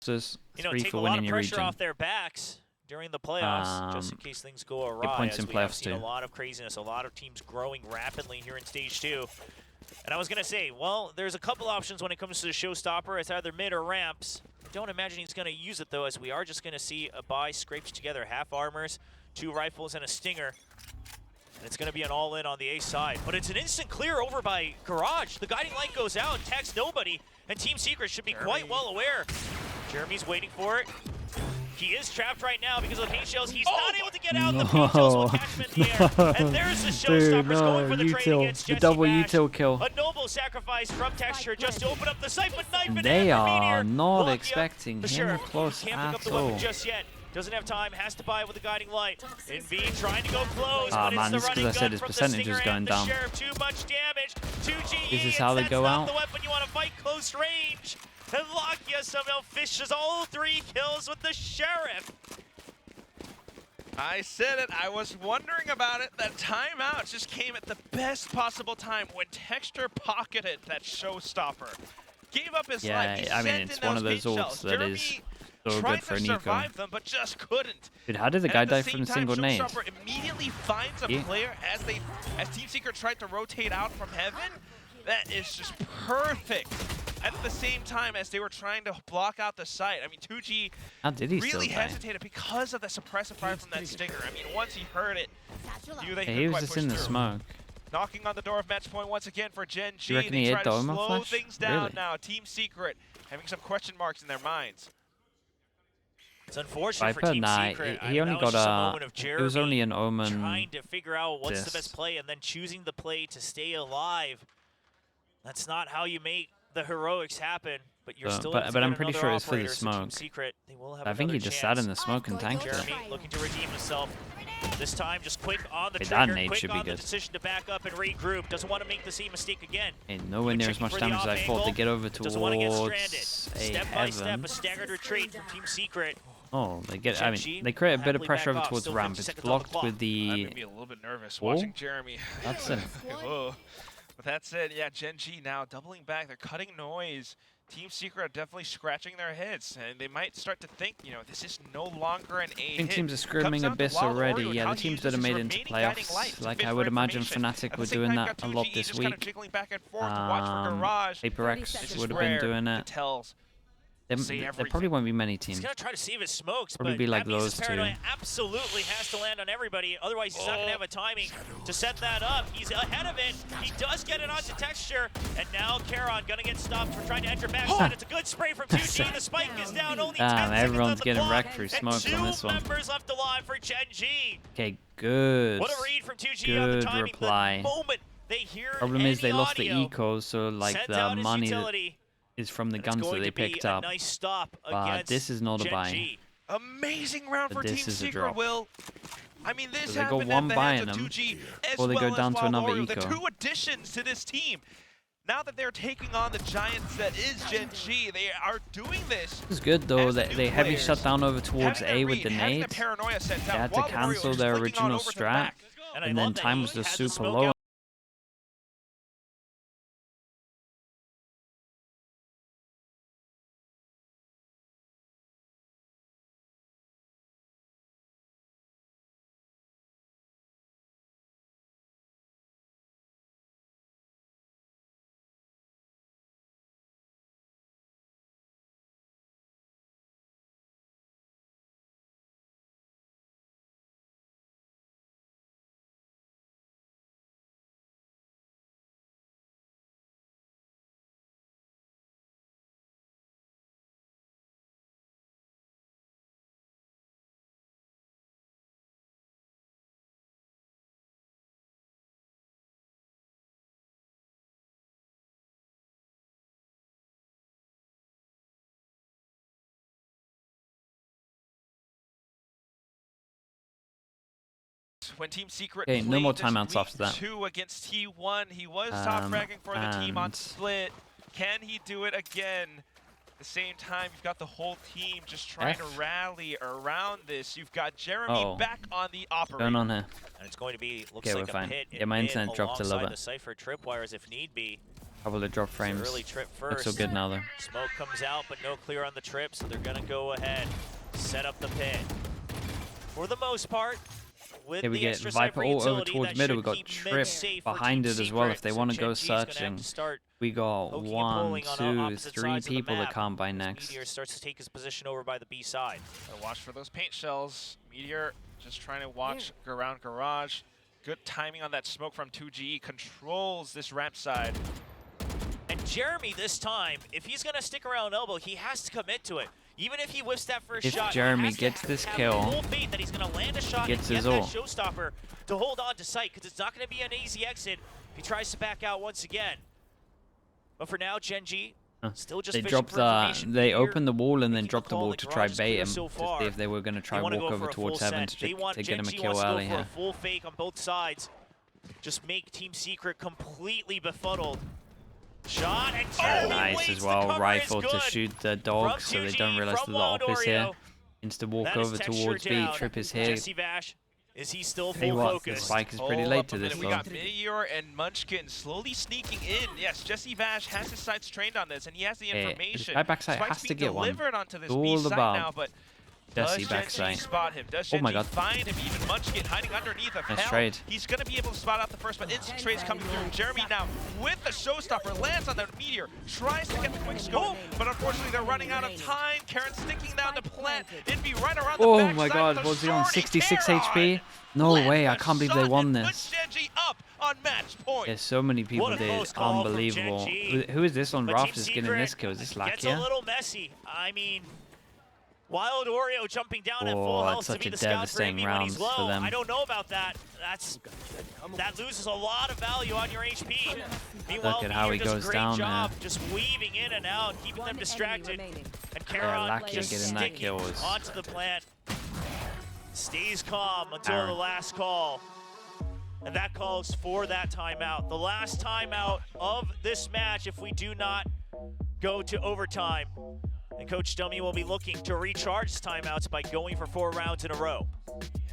You know, take a lot of pressure off their backs during the playoffs, just in case things go awry. Points in we have playoffs seen too. A lot of craziness, a lot of teams growing rapidly here in Stage 2. And I was going to say, well, there's a couple options when it comes to the showstopper. It's either mid or ramps. I don't imagine he's going to use it, though, as we are just going to see a buy scraped together. Half armors, 2 rifles, and a stinger. And it's going to be an all-in on the A side. But it's an instant clear over by Garage. The guiding light goes out, tags nobody, and Team Secret should be quite well aware. Jeremy's waiting for it. He is trapped right now because of the paint shells. He's not able to get out. The paint shells will catch him in the air. And there's the showstoppers going for the trade against Jesse double Bash. util kill. A noble sacrifice from Texture just to open up the site, but knife and they are Meteor. not Lakia, expecting him sure, close can't at pick up the all. weapon just yet. Doesn't have time, has to buy it with a guiding light. Envy trying to go close, Ah, but man, it's the this is running 'cause I said gun his from the percentage Stinger is going and the down. Sheriff. Too much damage. 2GE, This is how they that's go not out. the weapon you want to fight close range. And Lakia somehow fishes all 3 kills with the Sheriff. I said it. I was wondering about it. That timeout just came at the best possible time when Texture pocketed that showstopper. Gave up his life. He I mean, sent it's in one of those those paint ults shells. that Jeremy is so tried good for to Nico. survive them, but just couldn't. Dude, how did the guy die from a single nade? Showstopper immediately finds a player as Team Secret tried to rotate out from heaven. That is just perfect. At the same time as they were trying to block out the site. I mean, 2G really hesitated because of the suppressive fire from that Stinger. I mean, once he heard it, he was just in the smoke. Knocking on the door of match point once again for GenG. You reckon they he try hit to the Omen slow flash? things down Really? now. Team Secret having some question marks in their minds. It's unfortunate for Viper, Team Secret. he only got it was only an Omen. Trying to figure out what's the best play and then choosing the play to stay alive. That's not how you make the heroics happen. But you're still. But I'm pretty sure it's for the smoke. Secret, they will have I think he just sat in the smoke and tanked it. Jeremy looking to redeem himself. This time, just quick on the that trigger, nade quick should be on the good. decision to back up and regroup. Doesn't want to make the same mistake again. And nowhere near as much damage as I thought to get over Doesn't want to get stranded. towards Step by step, a staggered retreat from Team Secret. Oh, they get. I mean, they create a bit of pressure over towards ramp. It's blocked with the. I'm gonna be a little bit nervous watching Jeremy. That's it. But that said, yeah, GenG now doubling back. They're cutting noise. Team Secret are definitely scratching their heads, and they might start to think, you know, this is no longer an A hit. I think teams are screaming Abyss already. Yeah, the teams that have made it into playoffs, like I would imagine Fnatic were doing that a lot this week. Paper X would have been doing it. There probably won't be many teams. He's gonna try to save his smokes, Probably but be like that means those his two. paranoia absolutely has to land on everybody. Otherwise, he's not gonna have a timing to set that up. He's ahead of it. He does get it onto Texture, and now Charon gonna get stopped for trying to enter backside. It's a good spray from 2G. The spike is down. Only 10 seconds everyone's on the getting clock, wrecked through smokes on this one. And 2 members left alive for GenG. Okay, good. What a read from 2G on the Good timing. reply. The moment they hear Problem is they lost the audio, ecos, so like sends the out his money that utility, is from the and guns it's that going they to be picked a up. nice stop But against this is not a buy. GenG. Amazing round But for this Team is a Secret, drop. Will. I mean, this So they go happened one at the buy hands in of them, 2G as or they well go down as to another Wild Oreo, the eco. 2 additions to this team. Now that they're taking on the giants that is GenG, they are doing this. It was good though. as They new heavy players. shut down over towards Having A a with read, the having nades. the paranoia sent They out, had to Wild Oreo cancel just their flicking on original over to the strat, back. And I and then love that time he was just has the super smoke low. out. When Team Secret Okay, no more played this timeouts week after that. 2 against T1, he was top fragging for the team on and- split. Can he do it again? At the same time, you've got the whole team just trying to rally around this. You've got Jeremy back on the operator. Going on here. And it's going to be, looks Okay, like we're a fine. pit Yeah, my in internet mid dropped a little alongside bit. the Cypher tripwires if need be. Couple of drop frames. Early trip Looks first. so good now though. Smoke comes out, but no clear on the trip, so they're gonna go ahead, set up the pit. For the most part, with Here we the get extra Viper Cypher all over utility, towards that middle. should We got keep mid Trip safe for behind Team it as well if Secret, they so want to go GenG's gonna have searching. to start We got poking and 1, pulling on 2, opposite 3 sides of the people that map. can't buy next. Meteor starts to take his position over by the B side. Gotta watch for those paint shells. Meteor just trying to watch around Garage. Good timing on that smoke from 2G. Controls this ramp side. And Jeremy this time, if he's gonna stick around elbow, he has to commit to it. Even if he whiffs that first If shot, he Jeremy has to gets this have kill, full faith that he's gonna land a shot gets and his get that ult. showstopper to hold on to sight, because it's not gonna be an easy exit if he tries to back out once again. But for now, GenG still just They fishing dropped for information. they Meteor opened the wall and then making dropped the call wall that to try Garage is bait clear him so to far. see if they were going to try They wanna walk go over for a towards full heaven set. They to want get him a GenG kill wants to early go for here. a full fake on both sides. Just make Team Secret completely befuddled. Shot and Jeremy Nice waits, as the well, cover is rifle to good. shoot the dog so they 2G, don't realize from that the op is here. Wild Oreo. Insta walk That is over Texture towards B, down. Trip is here. Jesse Vash, is he still Hey, full what? The focus? spike is pretty Hold late up to a this minute. We though. got Meteor and Munchkin slowly sneaking in. Yes, Jesse Vash has his sights trained on this, and he has the Hey, information. this guy backside Spike's has to being get one. delivered onto this It's all B side about now, but Jesse does backside. GenG spot him? Does Oh my GenG God. find him? Even Munchkin hiding underneath of Nice hell. trade. He's going to be able to spot out the first, but instant trades coming through. Jeremy now with the showstopper lands on the Meteor, tries to get the quick scope, but unfortunately they're running out of time. Karen sticking down to plant. It'd be right around the Oh backside my god, with a was he on shorty. 66 Karen HP? No left way, I the can't believe shot they won and this. put GenG up on match point. There's so many people What a there, close call from unbelievable. GenG. Who is this on But Raft Team is getting Secret this kill? Is this gets a Lakia? little messy. I mean, Wild Oreo jumping down at full Oh, health that's to such be a the scout for devastating AB when he's round for low. them. I don't know about that. That loses a lot of value on your HP. Meanwhile, Look at how he Meteor does goes a great down job there. just weaving in and out, keeping them distracted. And Charon Lakia just getting that sticking kill was- onto the plant. Stays calm until Aaron. the last call. And that calls for that timeout. The last timeout of this match if we do not go to overtime. And Coach Dummy will be looking to recharge his timeouts by going for 4 rounds in a row.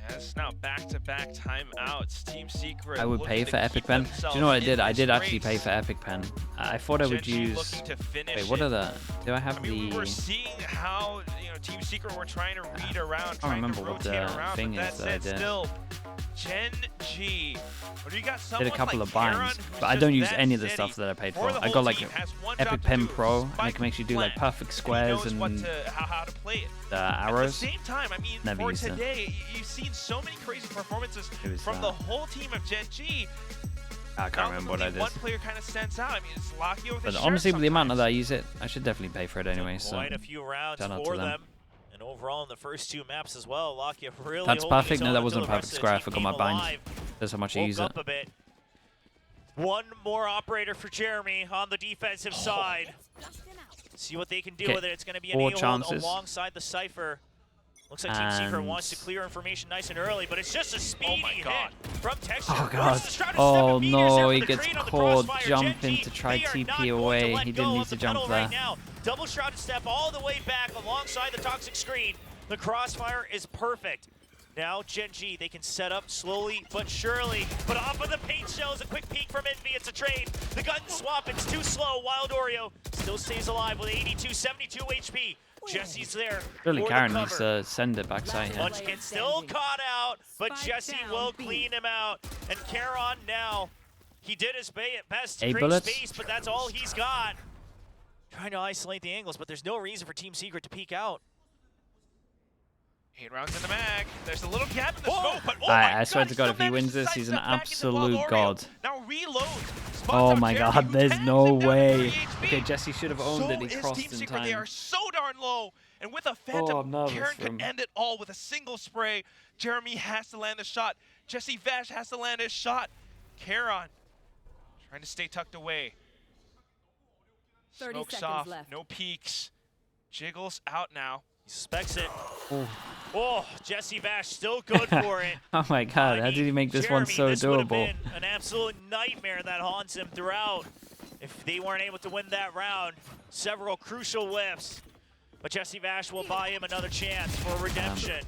Yes, now back-to-back timeouts. Team Secret. I would pay looking for to Epic keep Pen. Do themselves you know what I in did? I this did actually race. pay for Epic Pen. I thought I would GenG use... looking to finish Wait, what it. are the... Do I have I mean, we were the... seeing how Team Secret were trying to read around, I trying to remember what rotate the around, thing but is that that I said, did. still, GenG GenG. Or do you got Did a couple of binds, but I don't use any of the stuff that I paid for. I got like Epic Pen Pro, and it can make you do like perfect squares and how to play it. Arrows. At the same time, I mean, Never for used today, you've seen so many crazy performances from the whole team of GenG. I can't remember what I did. One player kind of stands out. I mean, it's Lockio with but honestly, with the amount that I use it, I should definitely pay for it anyway. So quite a few rounds for them. And overall in the first 2 maps as well, Lockio really that's perfect. No, that wasn't a perfect square. I forgot my bind. That's how much I use it. A bit. One more operator for Jeremy on the defensive side. See what they can do with it. It's going to be an A-hold alongside the Cypher. Looks like Team Secret wants to clear information nice and early, but it's just a speedy hit from Texture. Oh god. Oh no, he gets caught jumping to try TP away. He didn't need to jump there. Double shrouded step all the way back alongside the toxic screen. The crossfire is perfect. Now GenG, they can set up slowly but surely. But off of the paint shells, a quick peek from Envy. It's a trade. The gun swap, it's too slow. Wild Oreo still stays alive with 82, 72 HP. Jesse's there. Really, Karen needs to send it backside. Munchkin still caught out, but Jesse will clean him out. And Karon now, he did his best to create space, but that's all he's got. Trying to isolate the angles, but there's no reason for Team Secret to peek out. 8 rounds in the mag. There's a little gap in the smoke, but I swear to God, if he wins this, he's an absolute god. Now reload. Oh my god, there's no way. Okay, Jesse should have owned it. He crossed in time. They are so darn low. And with a Phantom, Karen could end it all with a single spray. Jeremy has to land the shot. Jesse Vash has to land his shot. Karon trying to stay tucked away. Smoke's off, no peeks. Jiggles out now. He suspects it. Oh, Jesse Vash still good for it. Oh my god, how did he make this one so doable? This would have been an absolute nightmare that haunts him throughout if they weren't able to win that round. Several crucial whiffs, but Jesse Vash will buy him another chance for redemption.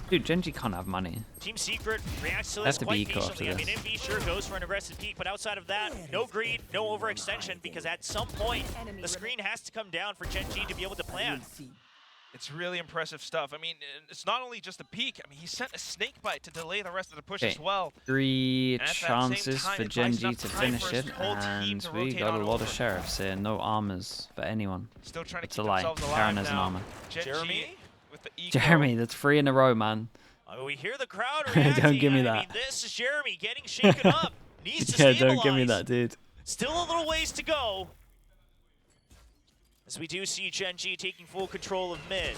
Dude, GenG can't have money. Team Secret reacts to this quite patiently. I mean, MV sure goes for an aggressive peek, but outside of that, no greed, no overextension, because at some point, the screen has to come down for GenG to be able to plan. It's really impressive stuff. I mean, it's not only just a peek. I mean, he sent a snake bite to delay the rest of the push as well. 3 chances for GenG to finish it, and we got a lot of sheriffs here. No armors for anyone. Still trying to it's a lie. Karen has an armor. Jeremy with the Jeremy, that's 3 in a row, man. We hear the crowd reacting. Don't give me that. I mean, this is Jeremy getting shaken up. Needs to stabilize. Don't give me that, dude. Still a little ways to go. As we do see GenG taking full control of mid.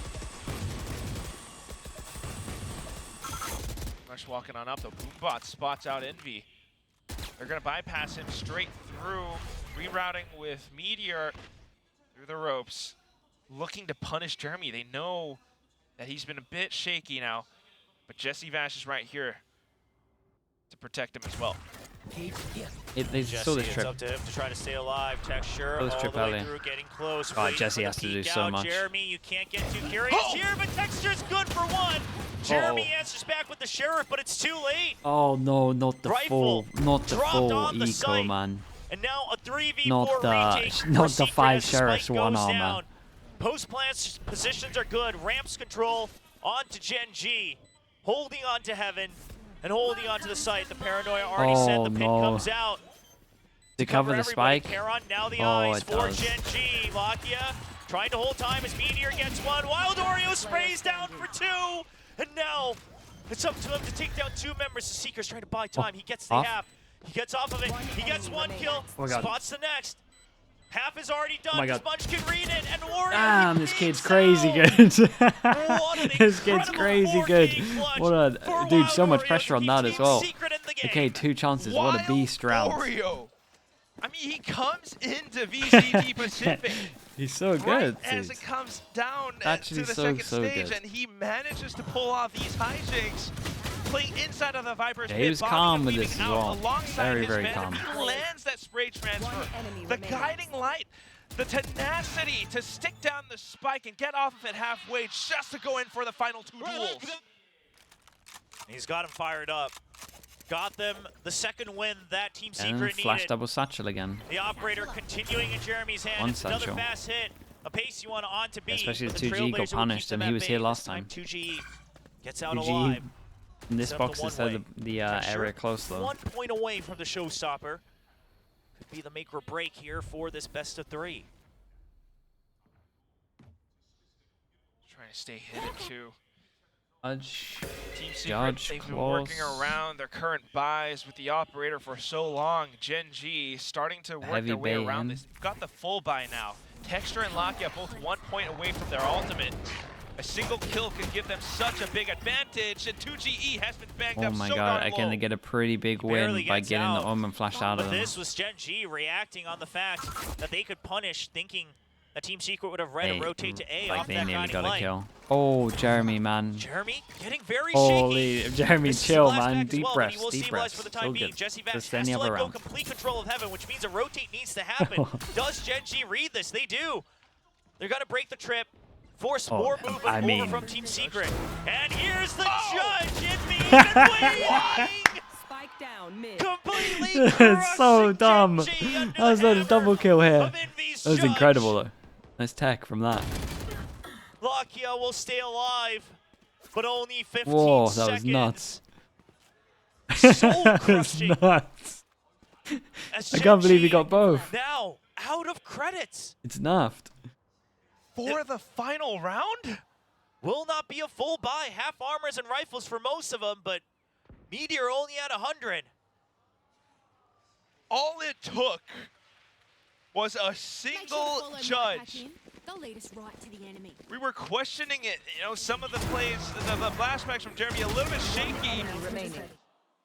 Rush walking on up, though. Boombot spots out Envy. They're going to bypass him straight through. Rerouting with Meteor through the ropes. Looking to punish Jeremy. They know that he's been a bit shaky now. But Jesse Vash is right here to protect him as well. They saw this trip. It's up to him to try to stay alive. Texture all the way through, getting close. Oh, Jesse has to do so much. Jeremy, you can't get too curious here, but Texture's good for one. Jeremy answers back with the Sheriff, but it's too late. Oh no, not the full eco, man. And now a 3v4 retake. Not the 5 Sheriffs 1 armor. Post plants positions are good. Ramps control onto GenG, holding on to Heaven. And holding on to the site. The Paranoia already said the pin comes out. To cover the spike. Karon, now the eyes for GenG. Lakia trying to hold time as Meteor gets one. Wild Oreo sprays down for 2. And now it's up to him to take down 2 members. The Seeker's trying to buy time. He gets the half. He gets off of it. He gets 1 kill. Spots the next. Half is already done. Does Munchkin read it? And Oreo. Damn, this kid's crazy good. This kid's crazy good. What a dude! So much pressure on that as well. Okay, 2 chances. What a beast round. Oreo. I mean, he comes into VCD Pacific. He's so good. As it comes down Actually, to the second stage, and he manages to pull off these hijinks. Playing inside of the Viper's he was calm with this as well. Very calm. He lands that spray transfer. The guiding light, the tenacity to stick down the spike and get off of it halfway just to go in for the final 2 duels. He's got him fired up. Got them the second win that Team Secret needed. Flash double satchel again. The operator continuing in Jeremy's hand. Another fast hit. A pace you want on to be. Especially the 2G got punished, and he was here last time. 2G gets out alive. In this box, it said the area close, though. 1 point away from the showstopper. Could be the make or break here for this best of 3. Trying to stay hidden, too. Team Secret, Judge, they've been working around their current buys with the operator for so long. GenG starting to work their way around this. They've got the full buy now. Texture and Lakia both 1 point away from their ultimate. A single kill could give them such a big advantage, and 2GE has been banged up so darn low. Oh my god, again, they get a pretty big win by getting the Omen flash out of them. This was GenG reacting on the fact that they could punish, thinking that Team Secret would have read and rotate to A off that guiding light. They nearly got a kill. Oh, Jeremy, man. Jeremy getting very shaky. Jeremy, chill, man. Deep breaths, deep breaths. For the time being. Jesse Vash has to let go complete control of Heaven, which means a rotate needs to happen. Does GenG read this? They do. They're going to break the trip. Force more movement over from Team Secret. And here's the judge in the even Spike down mid. Completely It's so dumb. That was a double kill here. That was incredible, though. Nice tech from that. Lakia will stay alive, but only 15 Whoa, that seconds. was nuts. Soul crushing. Nuts. I can't believe he got both. Now, out of credits. It's nuffed. For the final round? Will not be a full buy. Half armors and rifles for most of them, but Meteor only at 100. All it took was a single judge. We were questioning it. You know, some of the plays, the flashbacks from Jeremy a little bit shaky.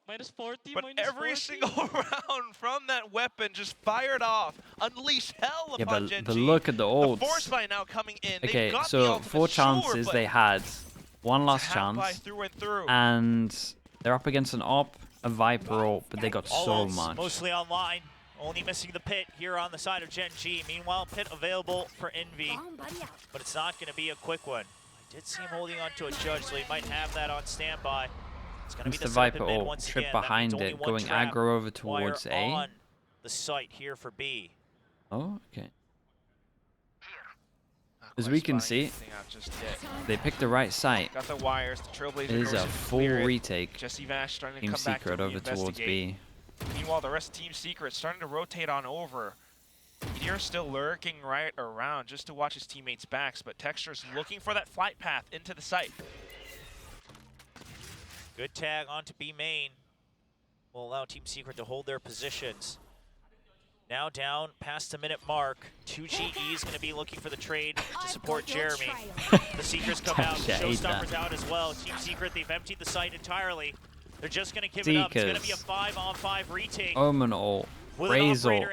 -40, but every single round from that weapon just fired off, unleashed hell upon GenG. But look at the ults. The force buy now coming in. Okay, got so the 4 chances they had. 1 last chance. And they're up against an op, a Viper ult, but they got so much. Mostly online. Only missing the pit here on the side of GenG. Meanwhile, pit available for Envy, but it's not going to be a quick one. I did see him holding on to a judge, so he might have that on standby. It's going to be the Viper ult, trip behind it, going aggro over towards A. On the site here for B. Oh, okay. As we can see, they picked the right site. Got the wires. The Trailblazer it is a full retake. Jesse Vash starting to Team come back Secret over towards B. Meanwhile, the rest of Team Secret starting to rotate on over. Meteor still lurking right around just to watch his teammates' backs, but Texture's looking for that flight path into the site. Good tag onto B main. Will allow Team Secret to hold their positions. Now down past the minute mark. 2GE is going to be looking for the trade to support Jeremy. The Seekers come out. Showstoppers out as well. Team Secret, they've emptied the site entirely. They're just going to give it up. It's going to be a 5-on-5 retake. Omen ult. Raze ult.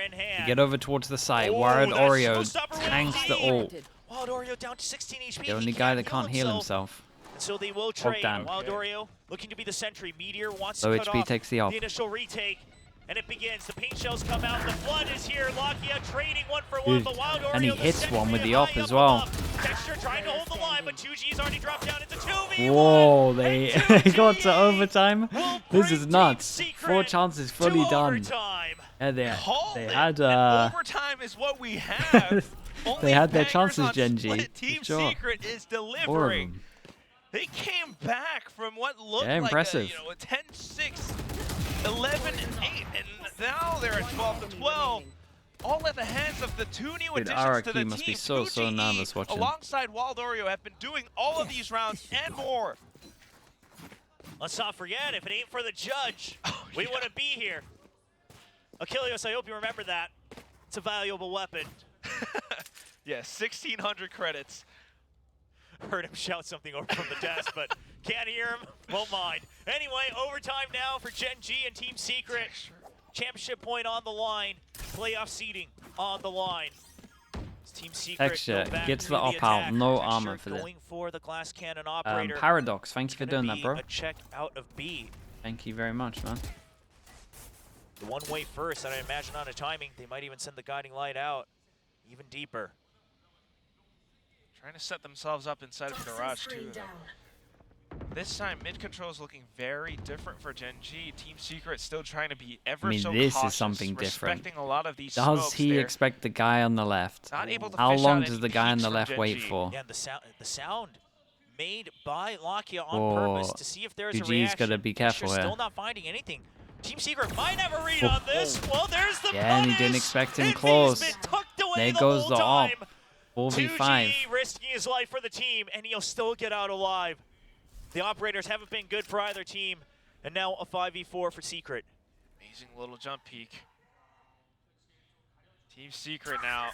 Get over towards the site. Wild Oreo tanks the ult. Wild Oreo down to 16 HP. The only guy that can't heal himself. So they will trade. Wild Oreo looking to be the sentry. Meteor wants to cut HP off takes the op. The initial retake. And it begins. The paint shells come out. The flood is here. Lakia trading 1 for 1. But Wild Oreo, and he hits one with the op as well. Texture trying to hold the line, but 2G's already dropped down into 2v1. Whoa, they got to overtime. This is nuts. 4 chances fully done. Yeah, they had overtime is what we have. They had their chances, GenG. Team Secret is delivering. They came back from what looked like a 10-6. 11 and 8, and now they're at 12 to 12. All at the hands of the 2 new additions to the must team. Be so nervous watching. Alongside Wild Oreo have been doing all of these rounds and more. Let's not forget, if it ain't for the judge, we wouldn't be here. Achilles, I hope you remember that. It's a valuable weapon. Yeah, 1,600 credits. Heard him shout something over from the desk, but can't hear him, won't mind. Anyway, overtime now for GenG and Team Secret. Championship point on the line, playoff seeding on the line. Team Secret Texture gets the op out, no armor for this. Going for the glass cannon operator. Paradox, thank you for doing that, bro. A check out of B. Thank you very much, man. The one-way first, and I imagine on a timing, they might even send the guiding light out even deeper. Trying to set themselves up inside of the garage too. This time, mid control is looking very different for GenG. Team Secret still trying to be ever so cautious. This is something different. A lot of these does he expect the guy on the left? How long does the guy on the left wait for? Yeah, the sound made by Lakia on purpose to see if there's a reaction. Got to be careful here. Still not finding anything. Team Secret might have a read on this. Well, there's the yeah, and he didn't expect him close. There goes the AWP. 4v5. 2G risking his life for the team, and he'll still get out alive. The operators haven't been good for either team, and now a 5v4 for Secret. Amazing little jump peek. Team Secret now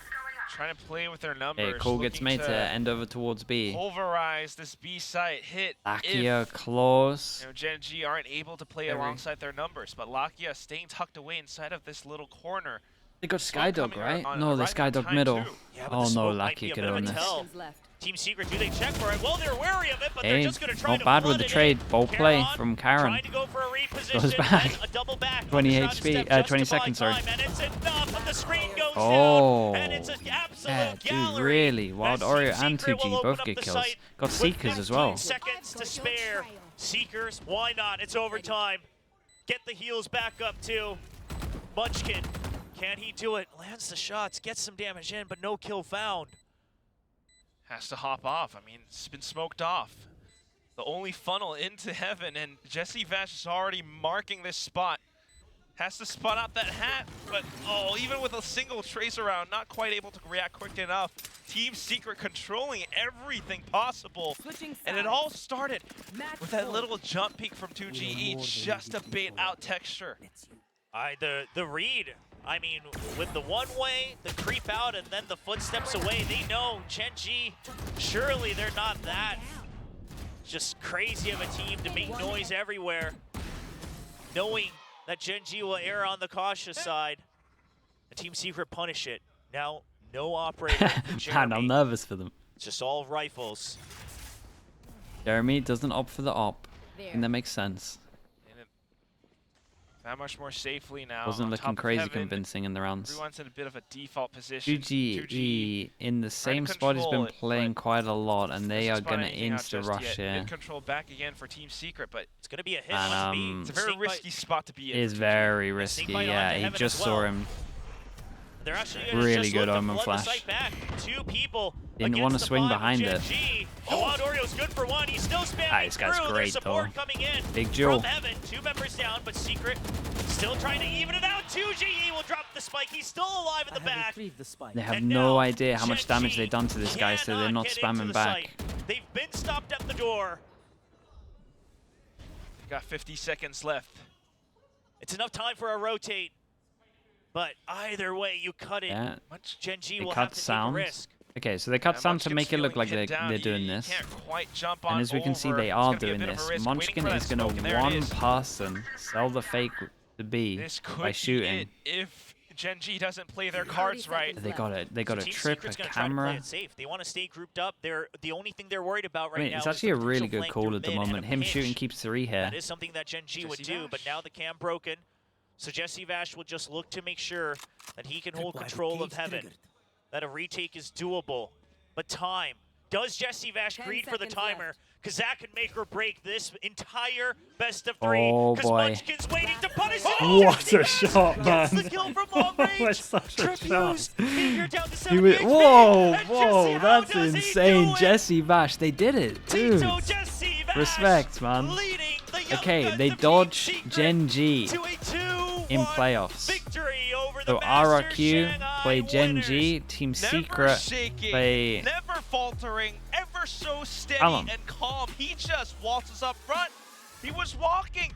trying to play with their numbers. Hey, Cole gets made to end over towards B. Pulverize this B site. Hit. Lakia close. You know, GenG aren't able to play alongside their numbers, but Lakia staying tucked away inside of this little corner. They got Skydog, right? No, the Skydog middle. Yeah, oh no, Lakia could own this. Team Secret, do they check for it? Well, they're wary of it, but they're just going to try not to bad with the trade. Bold play from Karen. Trying to go for a reposition, goes back. A double back 20 HP, 20 seconds, sorry. And it's enough, and the screen goes oh, down, and it's an absolute yeah, gallery. Dude, really? Wild Oreo and 2G both get kills. Got Seekers as well. Seconds to spare. Seekers, why not? It's overtime. Get the heals back up too. Munchkin, can he do it? Lands the shots, gets some damage in, but no kill found. Has to hop off. I mean, it's been smoked off. The only funnel into heaven, and Jesse Vash is already marking this spot. Has to spot out that hat, but oh, even with a single tracer round, not quite able to react quick enough. Team Secret controlling everything possible. And it all started with that little jump peek from 2GE just to bait out Texture. The read. I mean, with the one-way, the creep out, and then the footsteps away, they know GenG, surely they're not that just crazy of a team to make noise everywhere. Knowing that GenG will err on the cautious side, the Team Secret punish it. Now, no operator for Jeremy. Man, I'm nervous for them. It's just all rifles. Jeremy doesn't opt for the op. And that makes sense. That much more safely now. Wasn't looking crazy convincing in the rounds. Everyone's in a bit of a default position. 2G in the same spot has been playing quite a lot, and they are going to insta-rush here. Mid control back again for Team Secret, but it's going to be a hit on B. It's a very risky spot to be in. It is very risky, yeah. He just saw him. They're actually really good Omen Flash. Two people didn't want to swing behind it. Wild Oreo's good for one. He's still spamming this guy's great though. Coming in Big Jewel. from Heaven. 2 members down, but Secret still trying to even it out. 2GE will drop the spike. He's still alive in the back. They have no idea how much damage they've done to this guy, so they're not spamming back. They've been stopped at the door. Got 50 seconds left. It's enough time for a rotate. But either way, you cut it. Yeah. GenG will have to take a risk. Okay, so they cut sound to make it look like they're doing this. And as we can see, they are doing this. Munchkin is going to one-person sell the fake to B by shooting. If GenG doesn't play their cards right. They got it. They got a trip, a camera. They want to stay grouped up. They're the only thing they're worried about right now. It's actually a really good call at the moment. Him shooting keeps 3 here. That is something that GenG would do, but now the cam broken. So Jesse Vash will just look to make sure that he can hold control of Heaven. That a retake is doable. But time. Does Jesse Vash greed for the timer? Because that can make or break this entire best of 3. Oh boy. Munchkin's waiting to punish it. What a shot, man. The kill from long range. Such a shot. Down to whoa, that's insane. Jesse Vash, they did it, dude. Respect, man. Okay, they dodged GenG in playoffs. So RRQ play GenG, Team Secret play never faltering, ever so steady and calm. He just waltzes up front. He was walking.